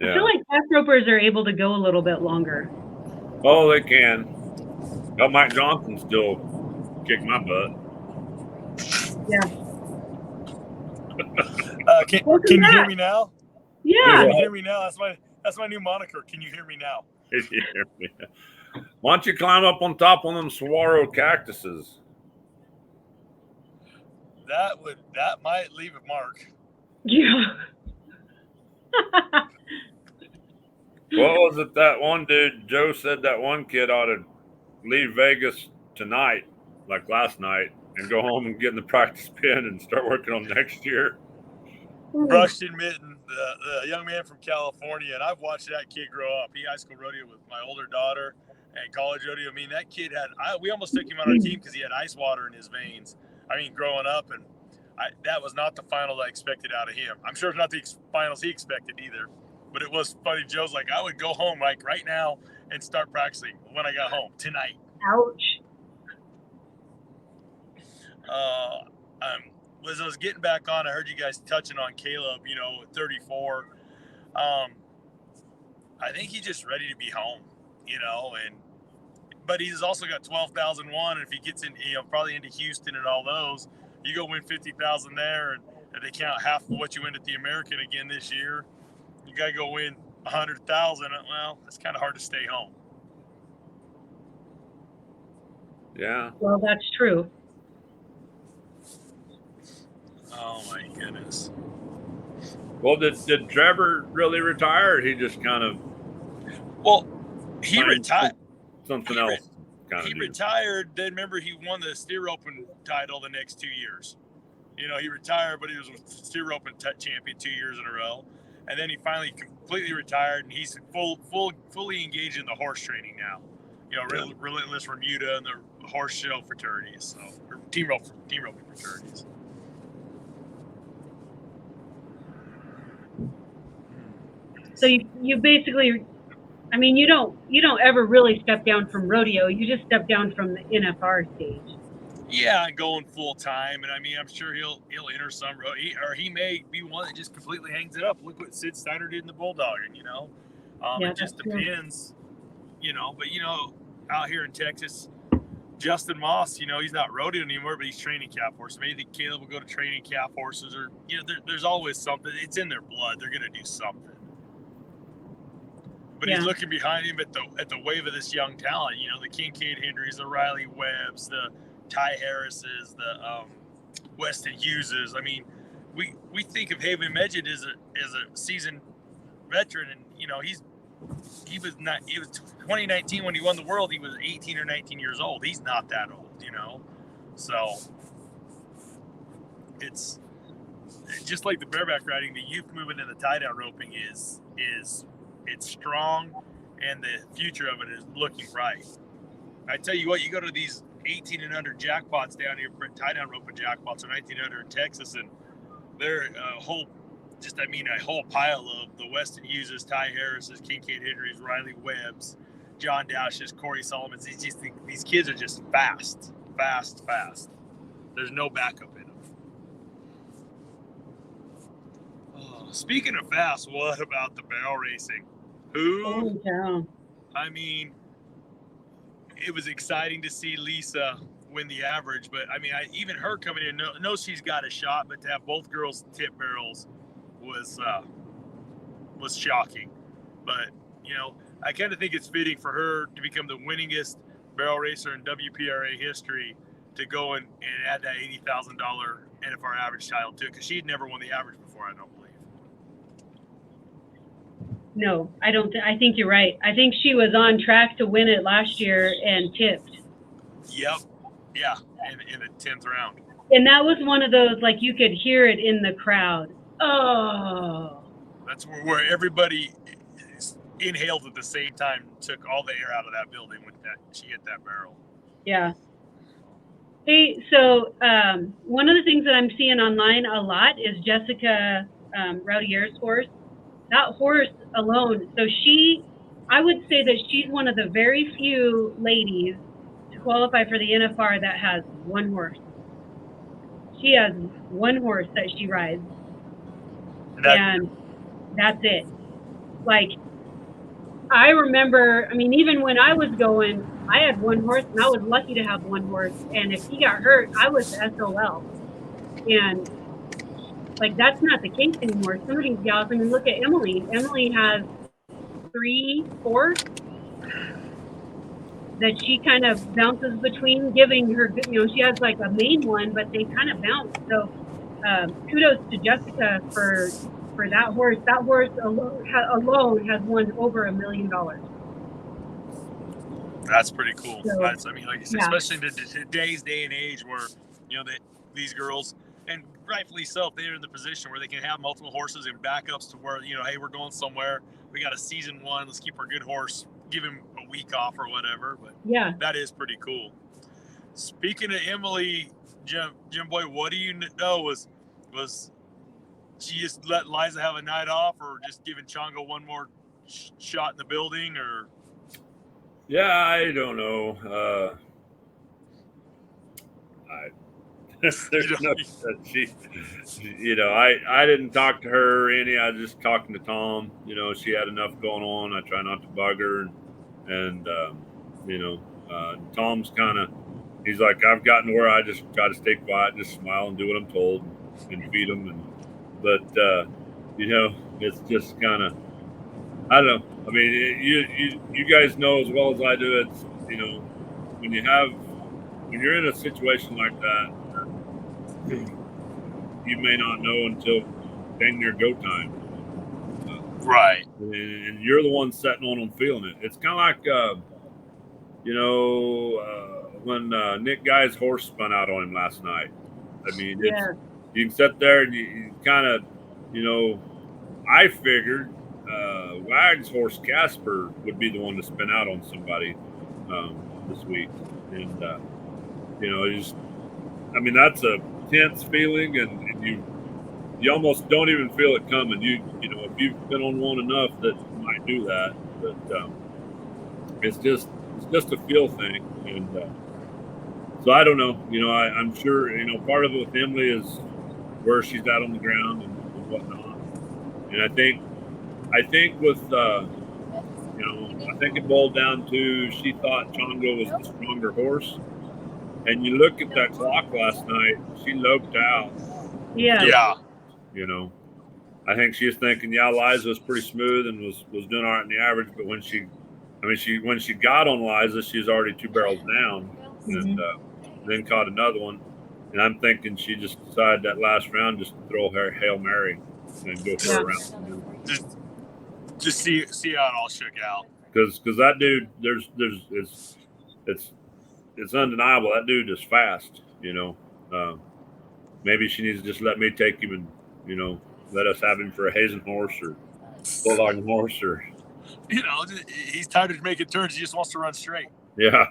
yeah. I feel like calf ropers are able to go a little bit longer. Oh, they can. Oh, Mike Johnson still kick my butt. Yeah. Can you hear me now? Yeah. Can you hear me now? That's my new moniker. Can you hear me now? Can you hear me? Why don't you climb up on top of them saguaro cactuses? That might leave a mark. Yeah. What was it that one dude, Joe said that one kid ought to leave Vegas tonight, like last night, and go home and get in the practice pen and start working on next year? Rushton Mitten, the young man from California, and I've watched that kid grow up. He high school rodeo with my older daughter and college rodeo. I mean, that kid we almost took him on our team because he had ice water in his veins. I mean, growing up, and that was not the final I expected out of him. I'm sure it's not the finals he expected either, but it was funny. Joe's like, I would go home like right now and start practicing when I got home tonight. Ouch. As I was getting back on, I heard you guys touching on Caleb, 34. I think he's just ready to be home, but he's also got 12,001. And if he gets in, probably into Houston and all those, you go win 50,000 there, and if they count half of what you win at the American again this year, you got to go win 100,000. Well, it's kind of hard to stay home. Yeah. Well, that's true. Oh my goodness. Well, did Trevor really retire? Or he just kind of. Well, he retired. Something else. He retired. Then remember, he won the steer open title the next 2 years. He retired, but he was a steer open champion 2 years in a row. And then he finally completely retired, and he's fully engaged in the horse training now. Relentless Remuda and the horse show fraternities, or team roping fraternities. So you basically, I mean, you don't ever really step down from rodeo. You just step down from the NFR stage. Yeah, going full time, and I mean, I'm sure he'll enter some, he may be one that just completely hangs it up. Look what Sid Steiner did in the Bulldogging, it just depends, But out here in Texas, Justin Moss, he's not rodeoing anymore, but he's training calf horses. Maybe Caleb will go to training calf horses, or there's always something. It's in their blood. They're going to do something. But he's looking behind him at the wave of this young talent. The Kincaid Henrys, the Riley Webbs, the Ty Harrises, the Weston Hugheses. I mean, we think of Haven Medjid as a seasoned veteran, and he was 2019 when he won the world. He was 18 or 19 years old. He's not that old, So it's just like the bareback riding. The youth movement and the tie down roping is it's strong, and the future of it is looking bright. I tell you what, you go to these 18 and under jackpots down here, tie down roping jackpots, or 19 under in Texas, and they're a whole pile of the Weston Hugheses, Ty Harris's, Kincaid Henrys, Riley Webbs, John Dowsh's, Corey Solomon's. These kids are just fast. There's no backup in them. Oh, speaking of fast, what about the barrel racing? Oh, yeah. I mean, it was exciting to see Lisa win the average, but I mean, even her coming in, know she's got a shot, but to have both girls tip barrels was shocking. But I kind of think it's fitting for her to become the winningest barrel racer in WPRA history to go and add that $80,000 NFR average title to it, because she'd never won the average before, I don't believe. No, I don't. I think you're right. I think she was on track to win it last year and tipped. Yep. Yeah. In the 10th round. And that was one of those, like, you could hear it in the crowd. Oh. That's where everybody inhaled at the same time, took all the air out of that building when she hit that barrel. Yeah. Hey, so one of the things that I'm seeing online a lot is Jessica Roudier's horse. That horse alone, so I would say that she's one of the very few ladies to qualify for the NFR that has one horse. She has one horse that she rides, and that's it. Like, I remember, I mean, even when I was going, I had one horse, and I was lucky to have one horse, and if he got hurt, I was SOL. And like, that's not the case anymore. Some of these gals, I mean, look at Emily. Emily has 3, 4 that she kind of bounces between, giving her, she has like a main one, but they kind of bounce. So kudos to Jessica for that horse. That horse alone has won over $1 million. That's pretty cool. So, I mean, like you said, especially in today's day and age where, these girls, and rightfully so, if they're in the position where they can have multiple horses and backups to where, hey, we're going somewhere, we got a season 1, let's keep our good horse, give him a week off or whatever. But yeah, that is pretty cool. Speaking of Emily, Jim Boy, what do you know? Was she just let Liza have a night off, or just giving Chongo one more shot in the building, or? Yeah, I don't know. There's no she, I didn't talk to her any. I was just talking to Tom. She had enough going on. I try not to bug her, and Tom's kind of, he's like, I've gotten to where I just got to stay quiet, just smile and do what I'm told, and feed them. But it's just kind of, I don't know. I mean, you guys know as well as I do. It's when you're in a situation like that, you may not know until dang near go time. Right. And you're the one sitting on them feeling it. It's kind of like, when Nick Guy's horse spun out on him last night. I mean, you can sit there and you kind of, I figured Wag's horse Casper would be the one to spin out on somebody this week. And, that's a tense feeling, and you almost don't even feel it coming. If you've been on one enough that you might do that, but it's just a feel thing. And so I don't know. I'm sure part of it with Emily is where she's at on the ground and whatnot. And I think with I think it boiled down to she thought Chongo was the stronger horse. And you look at that clock last night, she loped out. Yeah. I think she was thinking, Liza was pretty smooth and was doing all right in the average. But when she got on Liza, she was already 2 barrels down, and then caught another one. And I'm thinking she just decided that last round just to throw her Hail Mary and go for a round. Just see how it all shook out. Because that dude, it's undeniable. That dude is fast, maybe she needs to just let me take him and, let us have him for a Hazen horse or Bulldog horse, or. He's tired of making turns. He just wants to run straight. Yeah.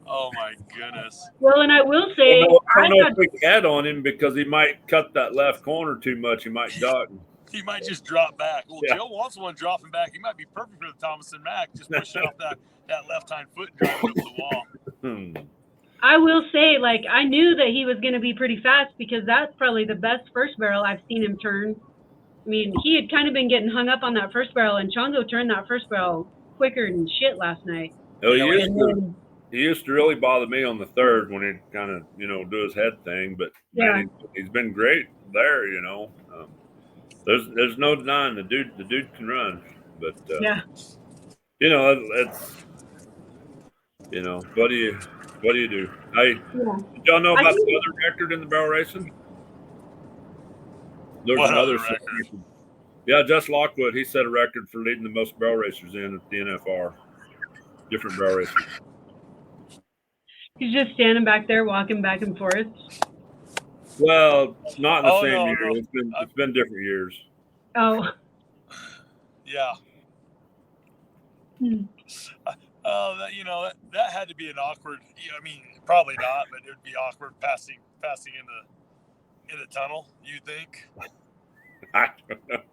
Oh my goodness. Well, and I will say, I don't know if we can head on him because he might cut that left corner too much. He might duck. He might just drop back. Well, Joe wants one dropping back. He might be perfect for the Thomas and Mack, just pushing off that left hind foot and driving up the wall. I will say, like, I knew that he was going to be pretty fast because that's probably the best first barrel I've seen him turn. I mean, he had kind of been getting hung up on that first barrel, and Chongo turned that first barrel quicker than shit last night. Oh, And he used to really bother me on the third when he'd kind of, do his head thing. But man, he's been great there. There's no denying the dude can run. But it's what do you do? Did y'all know about the other record in the barrel racing? There's another record. Yeah, Jess Lockwood, he set a record for leading the most barrel racers in at the NFR. Different barrel racers. He's just standing back there, walking back and forth. Well, not in the same year. No. It's been different years. Oh. Yeah. That had to be an awkward. I mean, probably not, but it would be awkward passing in the tunnel. You think? I don't know.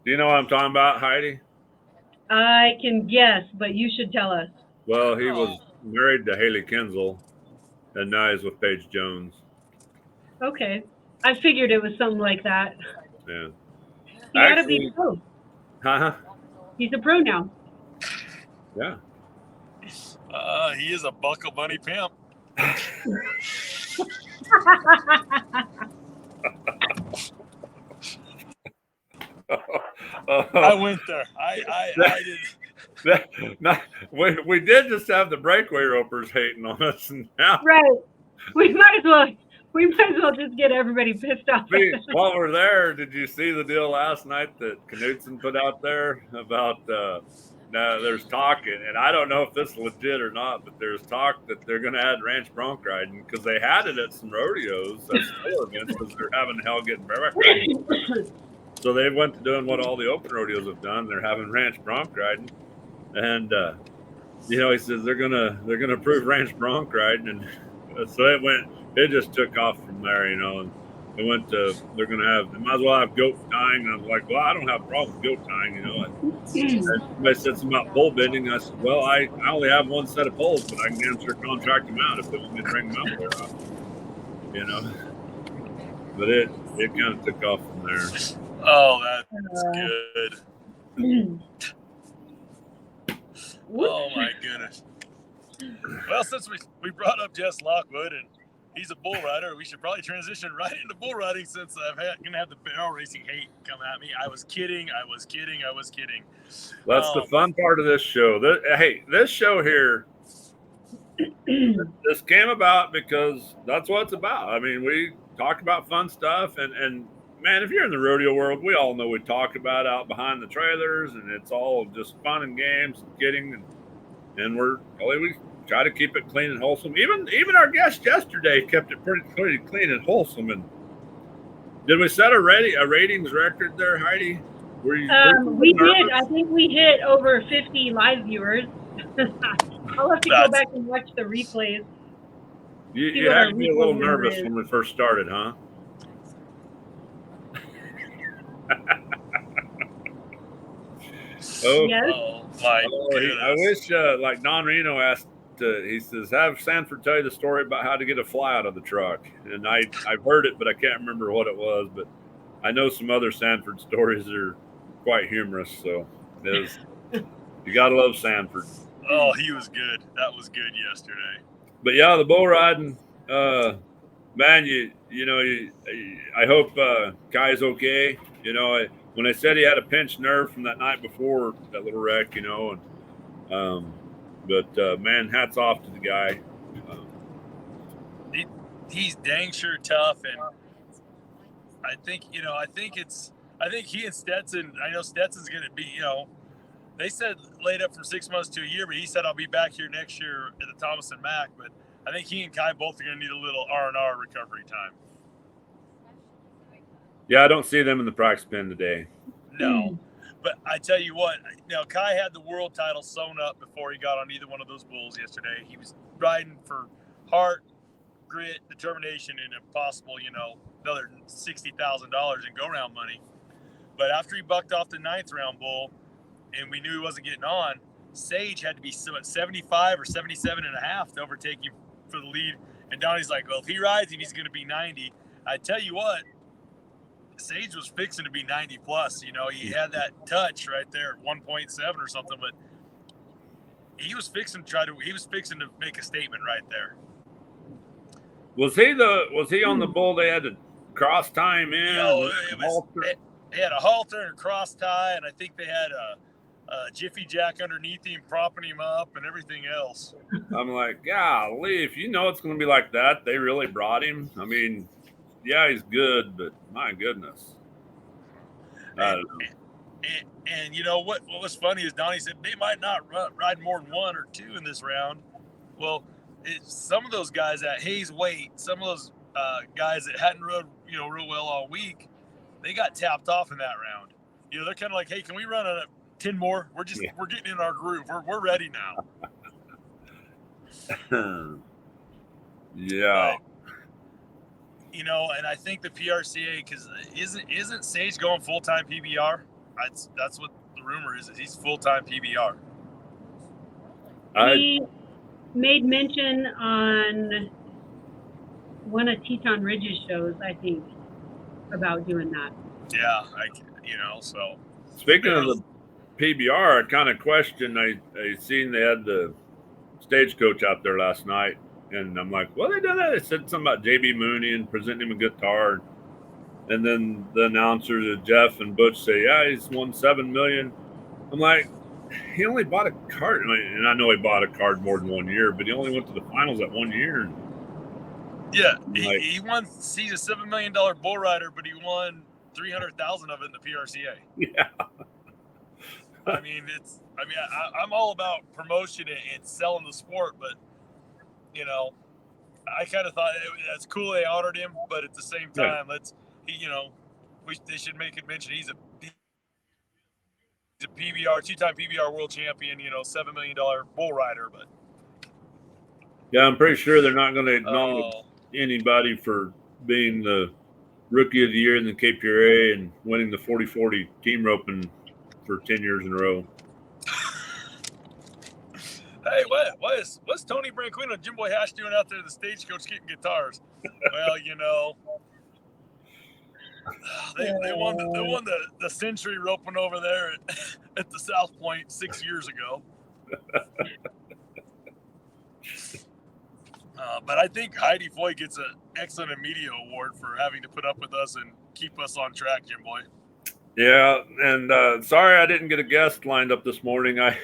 Do you know what I'm talking about, Heidi? I can guess, but you should tell us. Well, he was married to Haley Kinzel, and now he's with Paige Jones. Okay. I figured it was something like that. Yeah. He had to be pro. Huh? He's a pro now. Yeah. He is a Buckle Bunny pimp. I went there. I did. We did just have the breakaway ropers hating on us now. Right. We might as well just get everybody pissed off. While we're there, did you see the deal last night that Knudsen put out there about there's talk, and I don't know if this is legit or not, but there's talk that they're going to add ranch bronc riding because they had it at some rodeos, at smaller events, because they're having hell getting bareback riding. So they went to doing what all the open rodeos have done. They're having ranch bronc riding, and he says they're gonna approve ranch bronc riding, and so it just took off from there, and they went to they might as well have goat tying, and I was like, well, I don't have a problem with goat tying, And somebody said something about pole bending. I said, well, I only have one set of poles, but I can answer contract them out if they want me to bring them out there, But it kind of took off from there. Oh, that's good. Oh my goodness. Well, since we brought up Jess Lockwood and he's a bull rider, we should probably transition right into bull riding since I'm gonna have the barrel racing hate come at me. I was kidding. That's the fun part of this show. This show here, this came about because that's what it's about. I mean, we talk about fun stuff, and man, if you're in the rodeo world, we all know we talk about out behind the trailers, and it's all just fun and games and kidding, and we try to keep it clean and wholesome. Even our guest yesterday kept it pretty clean and wholesome. And did we set a ratings record there, Heidi? We did. I think we hit over 50 live viewers. I'll have to go back and watch the replays. You had to be a little nervous when we first started, huh? Yes. Oh my goodness. I wish, like Don Reno asked, he says, have Sanford tell you the story about how to get a fly out of the truck. And I've heard it, but I can't remember what it was. But I know some other Sanford stories that are quite humorous. So you got to love Sanford. Oh, he was good. That was good yesterday. But yeah, the bull riding, man, I hope Kai's okay. When they said he had a pinched nerve from that night before that little wreck, but man, hats off to the guy. He's dang sure tough, and I think he and Stetson. I know Stetson's going to be. They said laid up from 6 months to a year, but he said I'll be back here next year at the Thomas and Mack. But I think he and Kai both are going to need a little R&R recovery time. Yeah, I don't see them in the practice pen today. No, but I tell you what, Kai had the world title sewn up before he got on either one of those bulls yesterday. He was riding for heart, grit, determination, and if possible, another $60,000 in go-round money. But after he bucked off the 9th round bull, and we knew he wasn't getting on, Sage had to be 75 or 77 and a half to overtake him for the lead. And Donnie's like, well, if he rides him, he's going to be 90. I tell you what, Sage was fixing to be 90 plus. You know, he had that touch right there at 1.7 or something, but he was fixing to make a statement right there. Was he on the bull they had to cross tie him in? They had a halter and a cross tie, and I think they had a jiffy jack underneath him, propping him up and everything else. I'm like, golly, if you know it's going to be like that, they really brought him. I mean, yeah, he's good, but my goodness. I don't know. And you know what was funny is Donnie said they might not ride more than 1 or 2 in this round. Well, some of those guys at Hayes weight, some of those guys that hadn't rode real well all week, they got tapped off in that round. You know, they're kind of like, hey, can we run 10 more? We're getting in our groove. We're ready now. Yeah. But, you know, and I think the PRCA, because isn't Sage going full-time PBR? That's what the rumor is he's full-time PBR. He made mention on one of Teton Ridge's shows, I think, about doing that. Yeah, so. Speaking of the PBR, I kind of questioned. I seen they had the stagecoach out there last night, and I'm like, well, they done that. They said something about JB Mooney and presenting him a guitar, and then the announcer, Jeff and Butch, say, yeah, he's won $7 million. I'm like, he only bought a card, and I know he bought a card more than 1 year, but he only went to the finals that 1 year. Yeah, he won. He's a $7 million bull rider, but he won 300,000 of it in the PRCA. Yeah. I'm all about promotion and selling the sport, but I kind of thought that's cool they honored him, but at the same time, they should make it mention he's a PBR, 2-time PBR world champion, $7 million bull rider, but. Yeah, I'm pretty sure they're not going to acknowledge anybody for being the rookie of the year in the KPRA and winning the 40-40 team roping for 10 years in a row. Hey, what's Tony Branquinho and Jim Boy Hash doing out there at the stagecoach getting guitars? Well, they won the century roping over there at the South Point 6 years ago. But I think Heidi Foy gets an excellent media award for having to put up with us and keep us on track, Jim Boy. Yeah, and sorry I didn't get a guest lined up this morning. I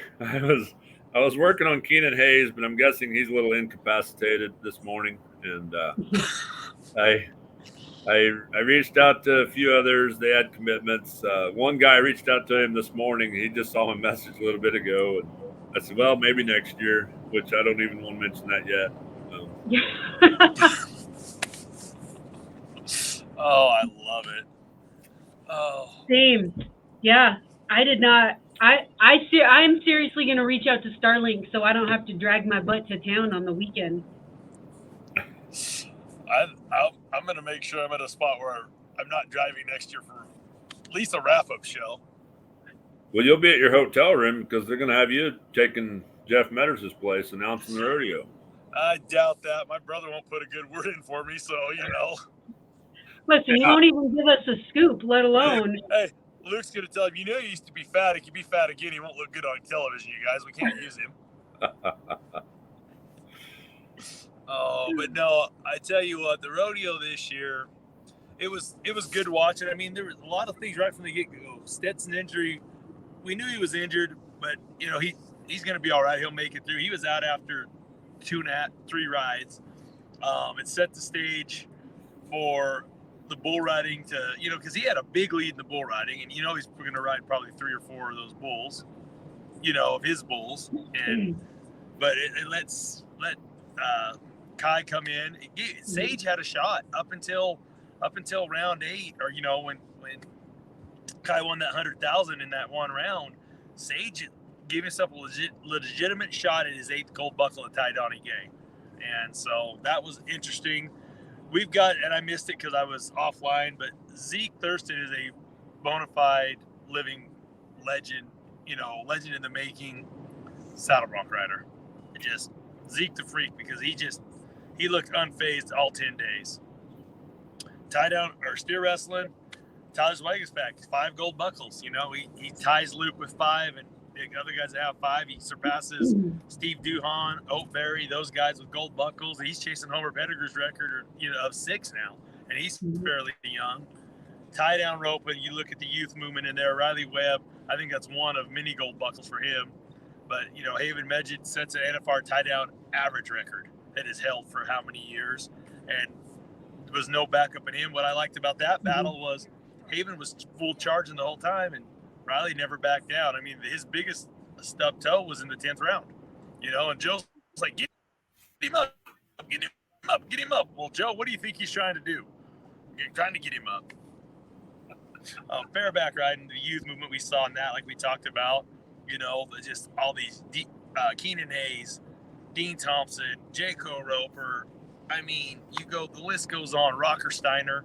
was working on Keenan Hayes, but I'm guessing he's a little incapacitated this morning. And I reached out to a few others. They had commitments. One guy reached out to him this morning. He just saw my message a little bit ago, and I said, well, maybe next year, which I don't even want to mention that yet. Oh, I love it. Oh, same. Yeah, I did not. I'm seriously going to reach out to Starlink so I don't have to drag my butt to town on the weekend. I'm going to make sure I'm at a spot where I'm not driving next year for at least a wrap-up show. Well, you'll be at your hotel room because they're going to have you taking Jeff Metters' place, announcing the rodeo. I doubt that. My brother won't put a good word in for me, so, Listen, you won't even give us a scoop, let alone. Hey, Luke's going to tell him, he used to be fat. He can be fat again. He won't look good on television, you guys. We can't use him. Oh, but no, I tell you what, the rodeo this year, it was good watching. I mean, there was a lot of things right from the get-go. Stetson injury, we knew he was injured, but, he's going to be all right. He'll make it through. He was out after 3 rides. It set the stage for the bull riding to, because he had a big lead in the bull riding, and he's going to ride probably 3 or 4 of those bulls, of his bulls, but it let Kai come in. Sage had a shot up until round 8, or when Kai won that 100,000 in that one round. Sage gave himself a legitimate shot at his 8th gold buckle at Ty Donnie Gay, and so that was interesting. We've got, and I missed it because I was offline, but Zeke Thurston is a bona fide living legend, legend in the making saddle bronc rider. Just Zeke the freak, because he looked unfazed all 10 days. Tie down or steer wrestling, Tyler's Vegas fact, 5 gold buckles. You know, he ties Luke with 5, and the other guys that have 5. He surpasses Steve Duhon, Oatberry, those guys with gold buckles. He's chasing Homer Pettigrew's record, of 6 now, and he's fairly young. Tie down rope, and you look at the youth movement in there. Riley Webb, I think that's one of many gold buckles for him. But Haven Medjid sets an NFR tie down average record that is held for how many years, and there was no backup in him. What I liked about that battle was Haven was full charging the whole time, and Riley never backed down. I mean, his biggest stub toe was in the 10th round, and Joe's like, get him up, get him up, get him up. Well, Joe, what do you think he's trying to do? You're trying to get him up. Bareback riding, the youth movement we saw in that, like we talked about, just all these Keenan Hayes, Dean Thompson, Jaco Roper. I mean, the list goes on. Rocker Steiner.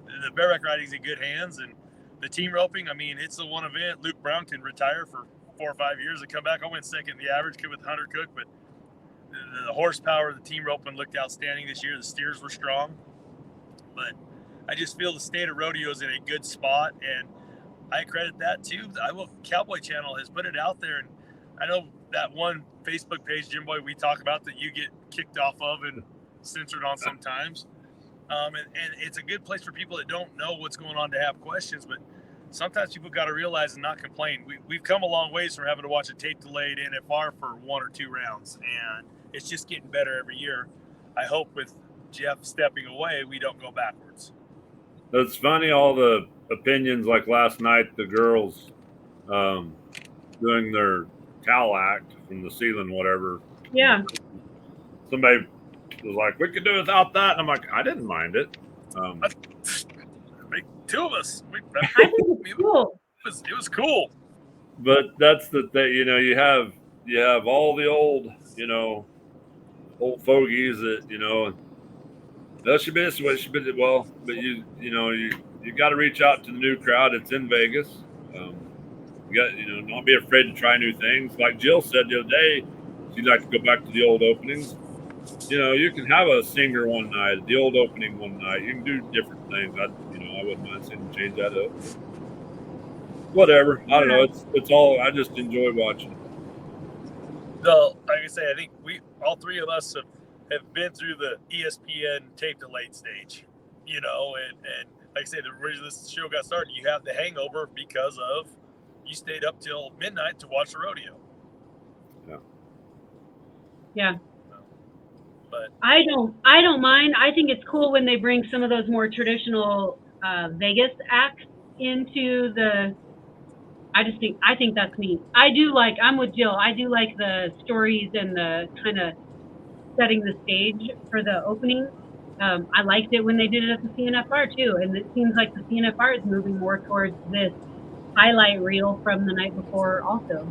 The bareback riding's in good hands, and the team roping, I mean, it's the one event. Luke Brown can retire for 4 or 5 years and come back. I went second in the average, with Hunter Cook, but the horsepower of the team roping looked outstanding this year. The steers were strong, but I just feel the state of rodeo is in a good spot, and I credit that too. Cowboy Channel has put it out there, and I know that one Facebook page, Jim Boy, we talk about that you get kicked off of and censored on sometimes. And it's a good place for people that don't know what's going on to have questions, but sometimes people got to realize and not complain. We've come a long ways from having to watch a tape-delayed NFR for 1 or 2 rounds, and it's just getting better every year. I hope with Jeff stepping away, we don't go backwards. It's funny, all the opinions, like last night, the girls doing their towel act from the ceiling, whatever. Yeah. Somebody was like, we could do without that. And I'm like, I didn't mind it. 2 of us. I think it's cool. It was cool. But that's the thing, you have all the old, old fogies that, that should be this way, should be well, but you got to reach out to the new crowd. It's in Vegas. You got, not be afraid to try new things. Like Jill said the other day, she'd like to go back to the old openings. You can have a singer one night, the old opening one night. You can do different things. I wouldn't mind seeing them change that up. Whatever. I don't know. It's all. I just enjoy watching. Like I say, I think all 3 of us have been through the ESPN tape delayed stage, and like I say, the reason this show got started, you have the hangover because of you stayed up till midnight to watch the rodeo. Yeah. But I don't mind. I think it's cool when they bring some of those more traditional Vegas acts into the. I think that's neat. I'm with Jill. I do like the stories and the kind of setting the stage for the opening. I liked it when they did it at the CNFR too, and it seems like the CNFR is moving more towards this highlight reel from the night before also.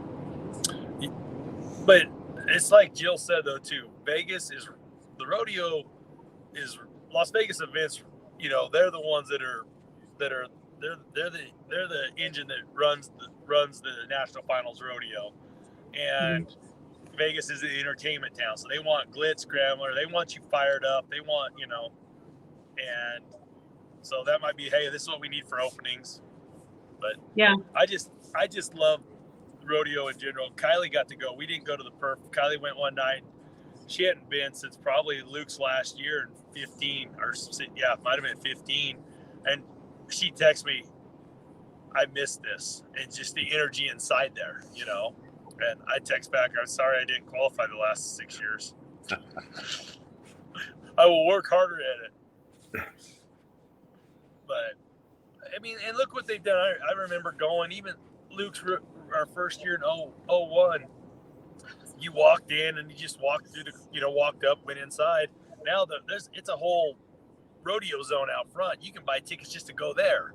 But it's like Jill said though too. The rodeo is Las Vegas events. They're the ones that are they're the engine that runs the National Finals rodeo, and Vegas is an entertainment town, so they want glitz, scrambler, they want you fired up, they want and so that might be, hey, this is what we need for openings. But yeah, I just love rodeo in general. Kylie got to go. We didn't go to the perf. Kylie went one night. She hadn't been since probably Luke's last year in 15, it might have been 15. And she texted me, I missed this. And just the energy inside there, And I text back, I'm sorry I didn't qualify the last 6 years. I will work harder at it. But, I mean, and look what they've done. I remember going, even Luke's our first year in 01, you walked in and you just walked through walked up, went inside. Now it's a whole rodeo zone out front. You can buy tickets just to go there,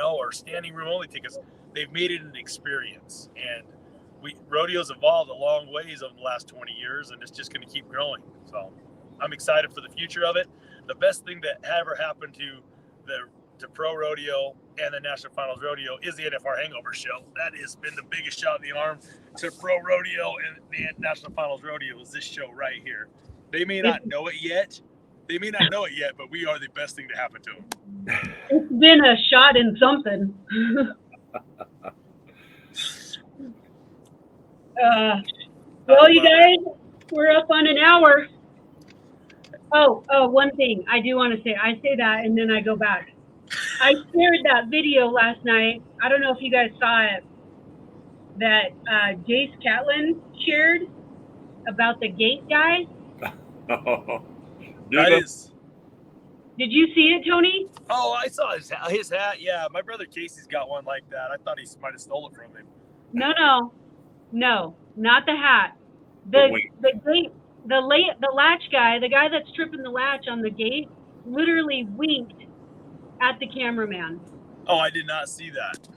or standing room only tickets. They've made it an experience, and rodeo's evolved a long ways over the last 20 years, and it's just going to keep growing. So I'm excited for the future of it. The best thing that ever happened to pro rodeo and the National Finals rodeo is the NFR Hangover show. That has been the biggest shot in the arm to pro rodeo and the National Finals rodeo is this show right here. They may not know it yet. They may not know it yet, but we are the best thing to happen to them. It's been a shot in something. Well, you guys, we're up on an hour. Oh, one thing I do want to say. I say that and then I go back. I shared that video last night. I don't know if you guys saw it. That Jace Catlin shared about the gate guy. That is. Did you see it, Tony? Oh, I saw his hat. Yeah, my brother Casey's got one like that. I thought he might have stole it from him. No, not the hat. The gate, the latch guy, the guy that's tripping the latch on the gate, literally winked at the cameraman. Oh, I did not see that.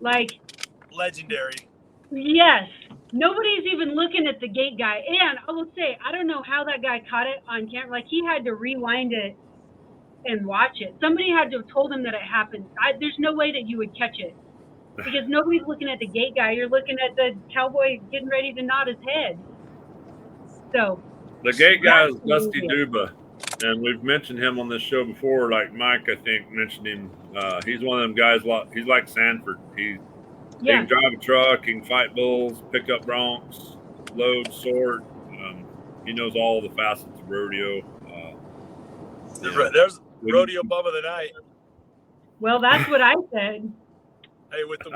Like, legendary. Yes. Nobody's even looking at the gate guy. And I will say, I don't know how that guy caught it on camera. Like, he had to rewind it and watch it. Somebody had to have told him that it happened. There's no way that you would catch it. Because nobody's looking at the gate guy. You're looking at the cowboy getting ready to nod his head. So. The gate guy is Dusty Duba. And we've mentioned him on this show before. Like Mike, I think, mentioned him. He's one of them guys. He's like Sanford. He can drive a truck. He can fight bulls, pick up broncs, load, sort. He knows all the facets of rodeo. There's rodeo bum of the night. Well, that's what I said. Hey, with the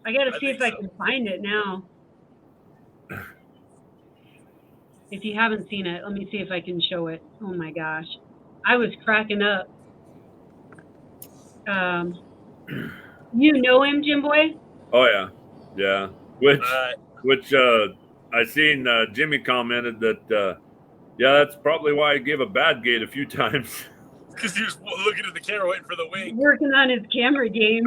I got to see if I can find it now. If you haven't seen it, let me see if I can show it. Oh my gosh, I was cracking up. You know him, Jim Boy? Oh yeah. Which I seen Jimmy commented that. That's probably why he gave a bad gate a few times. Because he was looking at the camera, waiting for the wink. Working on his camera game.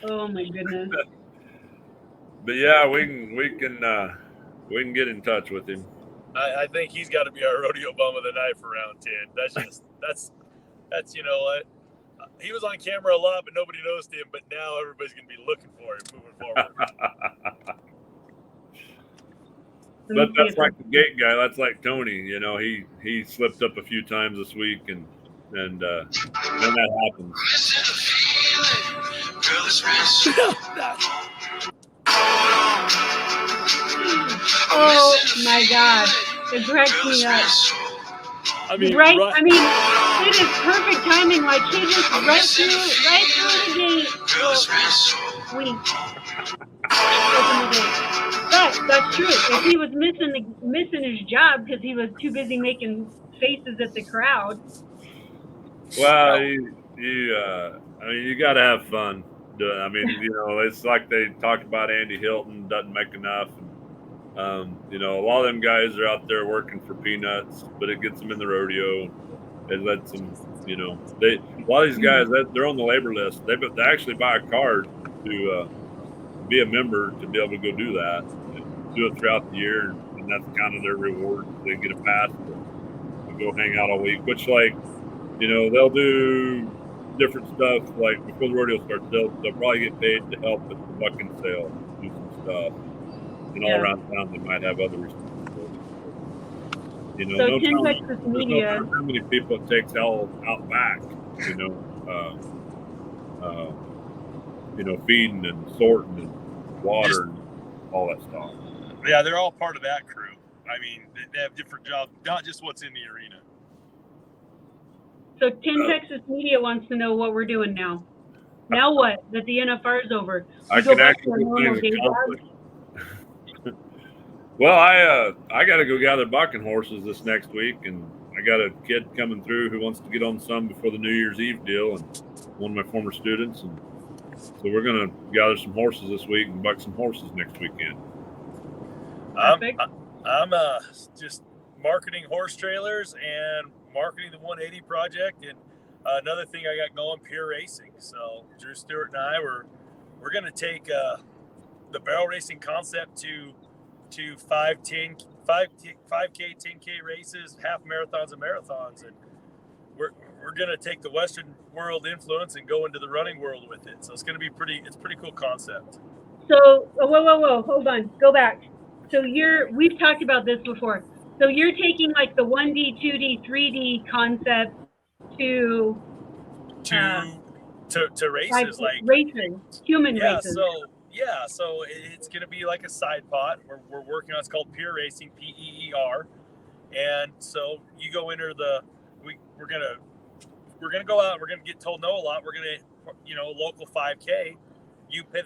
Oh my goodness. But yeah, we can get in touch with him. I think he's got to be our rodeo bum of the night for round 10. That's you know what. He was on camera a lot, but nobody noticed him. But now everybody's going to be looking for him moving forward. But that's like the gate guy. That's like Tony. You know, he slipped up a few times this week, and then that happens. Oh my God, it cracks me up. I mean, it is perfect timing. Like he just right through the gate. Wink. Open the gate. But that's true. If he was missing his job because he was too busy making faces at the crowd. Well, you got to have fun. I mean, it's like they talked about Andy Hilton doesn't make enough. A lot of them guys are out there working for peanuts, but it gets them in the rodeo. It lets them, a lot of these guys, they're on the labor list. They actually buy a card to be a member to be able to go do that, and do it throughout the year, and that's kind of their reward. They get a pass to go hang out all week, which they'll do different stuff. Like before the rodeo starts, they'll probably get paid to help at the bucking sale, do some stuff. And all around town, they might have other responsibilities. So Texas Media. How many people it takes out back, feeding and sorting and water and all that stuff. Yeah, they're all part of that crew. I mean, they have different jobs, not just what's in the arena. So Texas Media wants to know what we're doing now. Now what? That the NFR is over. I can actually find a conflict. Well, I got to go gather bucking horses this next week, and I got a kid coming through who wants to get on some before the New Year's Eve deal, and one of my former students, and so we're going to gather some horses this week and buck some horses next weekend. I'm just marketing horse trailers and marketing the 180 project, and another thing I got going, Pure Racing. So Drew Stewart and I we're going to take the barrel racing concept to 5K, 10K races, half marathons and marathons, and we're going to take the Western world influence and go into the running world with it. So it's going to be pretty cool concept. So whoa, hold on, go back. So we've talked about this before. So you're taking like the 1D, 2D, 3D concept to races, like racing, human yeah. races. So it's going to be like a side pot. We're working on. It's called Peer Racing, PEER, and so you go enter we're gonna go out. We're gonna get told no a lot. We're gonna local 5K. You pay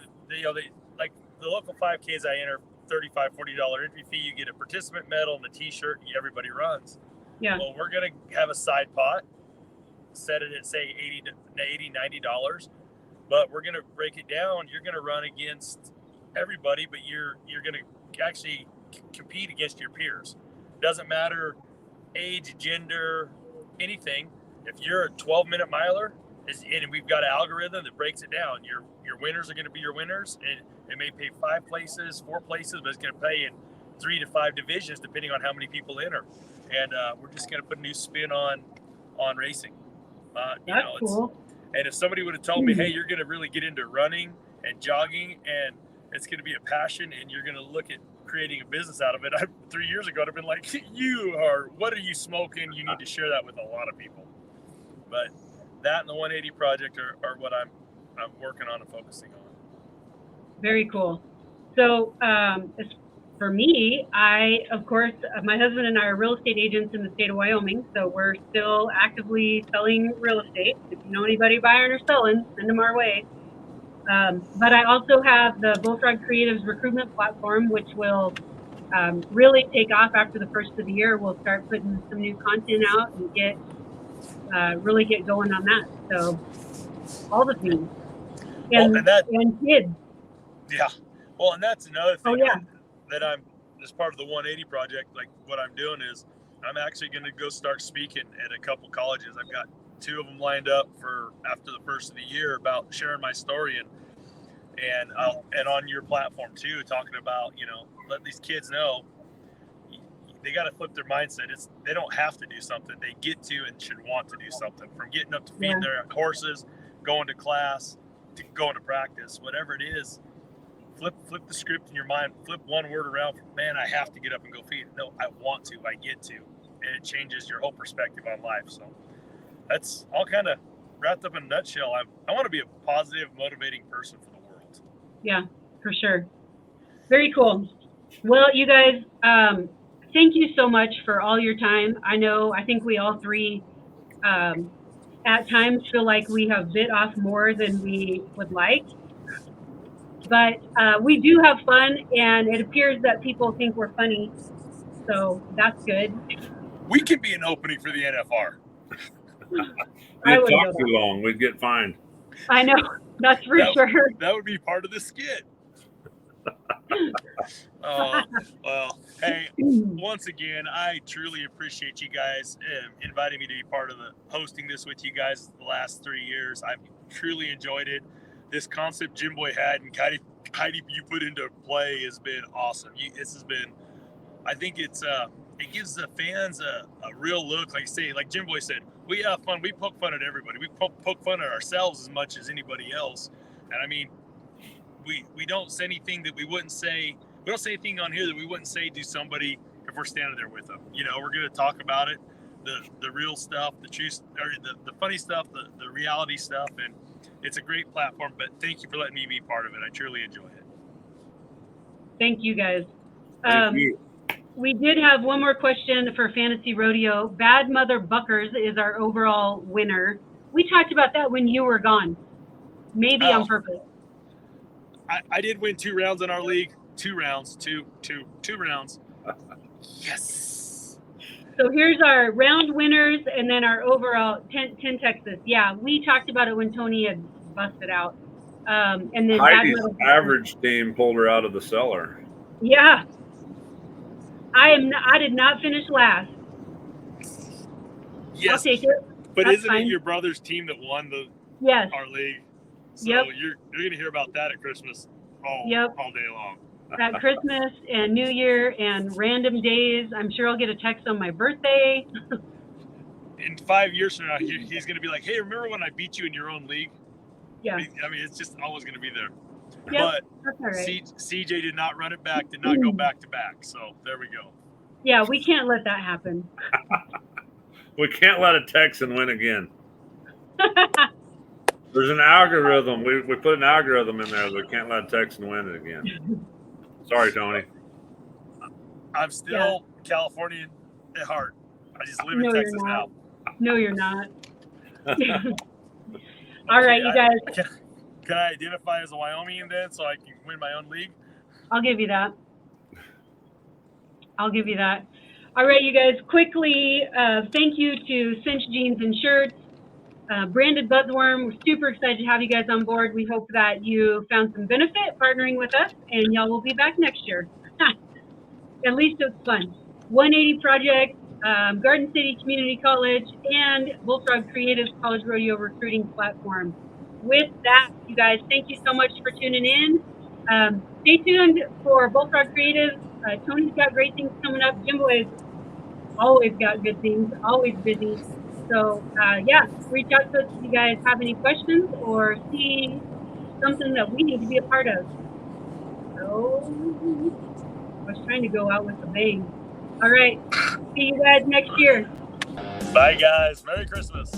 like the local 5Ks. I enter $35-$40 entry fee. You get a participant medal and a T-shirt. Everybody runs. Yeah. Well, we're gonna have a side pot. Set it at say $80-$90, but we're gonna break it down. You're gonna run against everybody, but you're gonna actually compete against your peers. Doesn't matter age, gender, anything. If you're a 12-minute miler, and we've got an algorithm that breaks it down, your winners are going to be your winners, and it may pay 5 places, 4 places, but it's going to pay in 3 to 5 divisions depending on how many people enter. And we're just going to put a new spin on racing. That's cool. And if somebody would have told me, hey, you're going to really get into running and jogging, and it's going to be a passion, and you're going to look at creating a business out of it, 3 years ago, I'd have been like, what are you smoking? You need to share that with a lot of people. But that and the 180 project are what I'm working on and focusing on. Very cool. So for me, of course, my husband and I are real estate agents in the state of Wyoming, so we're still actively selling real estate. If you know anybody buying or selling, send them our way. But I also have the Bullfrog Creatives recruitment platform, which will really take off after the first of the year. We'll start putting some new content out and really get going on that. So all the things. And kids. Yeah. Well, and that's another thing. Oh, yeah. That I'm, as part of the 180 project, like what I'm doing is I'm actually going to go start speaking at a couple colleges. I've got 2 of them lined up for after the first of the year about sharing my story and on your platform too, talking about, let these kids know they got to flip their mindset. They don't have to do something. They get to and should want to do something, from getting up to feeding their horses, going to class, to going to practice, whatever it is. Flip the script in your mind. Flip one word around from, man, I have to get up and go feed. No, I want to. I get to. And it changes your whole perspective on life. So that's all kind of wrapped up in a nutshell. I want to be a positive, motivating person for the world. Yeah, for sure. Very cool. Well, you guys, thank you so much for all your time. I think we all three at times feel like we have bit off more than we would like. But we do have fun, and it appears that people think we're funny. So that's good. We could be an opening for the NFR. We'd talk too long. We'd get fined. I know. That's for sure. That would be part of the skit. Well, hey, once again, I truly appreciate you guys inviting me to be part of the hosting this with you guys the last 3 years. I've truly enjoyed it. This concept Jim Boy had and Heidi you put into play has been awesome. This has been, I think it gives the fans a real look. Like Jim Boy said, we have fun. We poke fun at everybody. We poke fun at ourselves as much as anybody else. And I mean, we don't say anything that we wouldn't say. We don't say anything on here that we wouldn't say to somebody if we're standing there with them. We're going to talk about it, the real stuff, the truth, or the funny stuff, the reality stuff, and it's a great platform. But thank you for letting me be part of it. I truly enjoy it. Thank you, guys. Thank you. We did have one more question for Fantasy Rodeo. Bad Mother Buckers is our overall winner. We talked about that when you were gone, maybe on purpose. I did win 2 rounds in our league. 2 rounds. Yes. So here's our round winners and then our overall 10 Texas. Yeah, we talked about it when Tony had busted out. And then Heidi's average team pulled her out of the cellar. Yeah. I did not finish last. Yes. I'll take it. But That's isn't fine. it your brother's team that won our league? So you're going to hear about that at Christmas all day long. At Christmas and New Year and random days. I'm sure I'll get a text on my birthday. In 5 years from now, he's going to be like, hey, remember when I beat you in your own league? Yeah. I mean, it's just always going to be there. Yep, But that's all right. CJ did not run it back, did not go back to back. So there we go. Yeah, we can't let that happen. We can't let a Texan win again. There's an algorithm. We put an algorithm in there that we can't let a Texan win it again. Sorry, Tony. I'm still Californian at heart. I just live in No, Texas you're not. now. No, you're not. All right, you guys. Can I identify as a Wyomingian then so I can win my own league? I'll give you that. I'll give you that. All right, you guys, quickly, thank you to Cinch Jeans and Shirts, Branded Buzzworm. We're super excited to have you guys on board. We hope that you found some benefit partnering with us, and y'all will be back next year. At least it's fun. 180 Project, Garden City Community College, and Bullfrog Creative's College Rodeo Recruiting Platform. With that, you guys, thank you so much for tuning in. Stay tuned for Bullfrog Creative. Tony's got great things coming up. Jimbo's always got good things, always busy. So, yeah, reach out to us if you guys have any questions or see something that we need to be a part of. So, I was trying to go out with a bang. All right, see you guys next year. Bye, guys. Merry Christmas.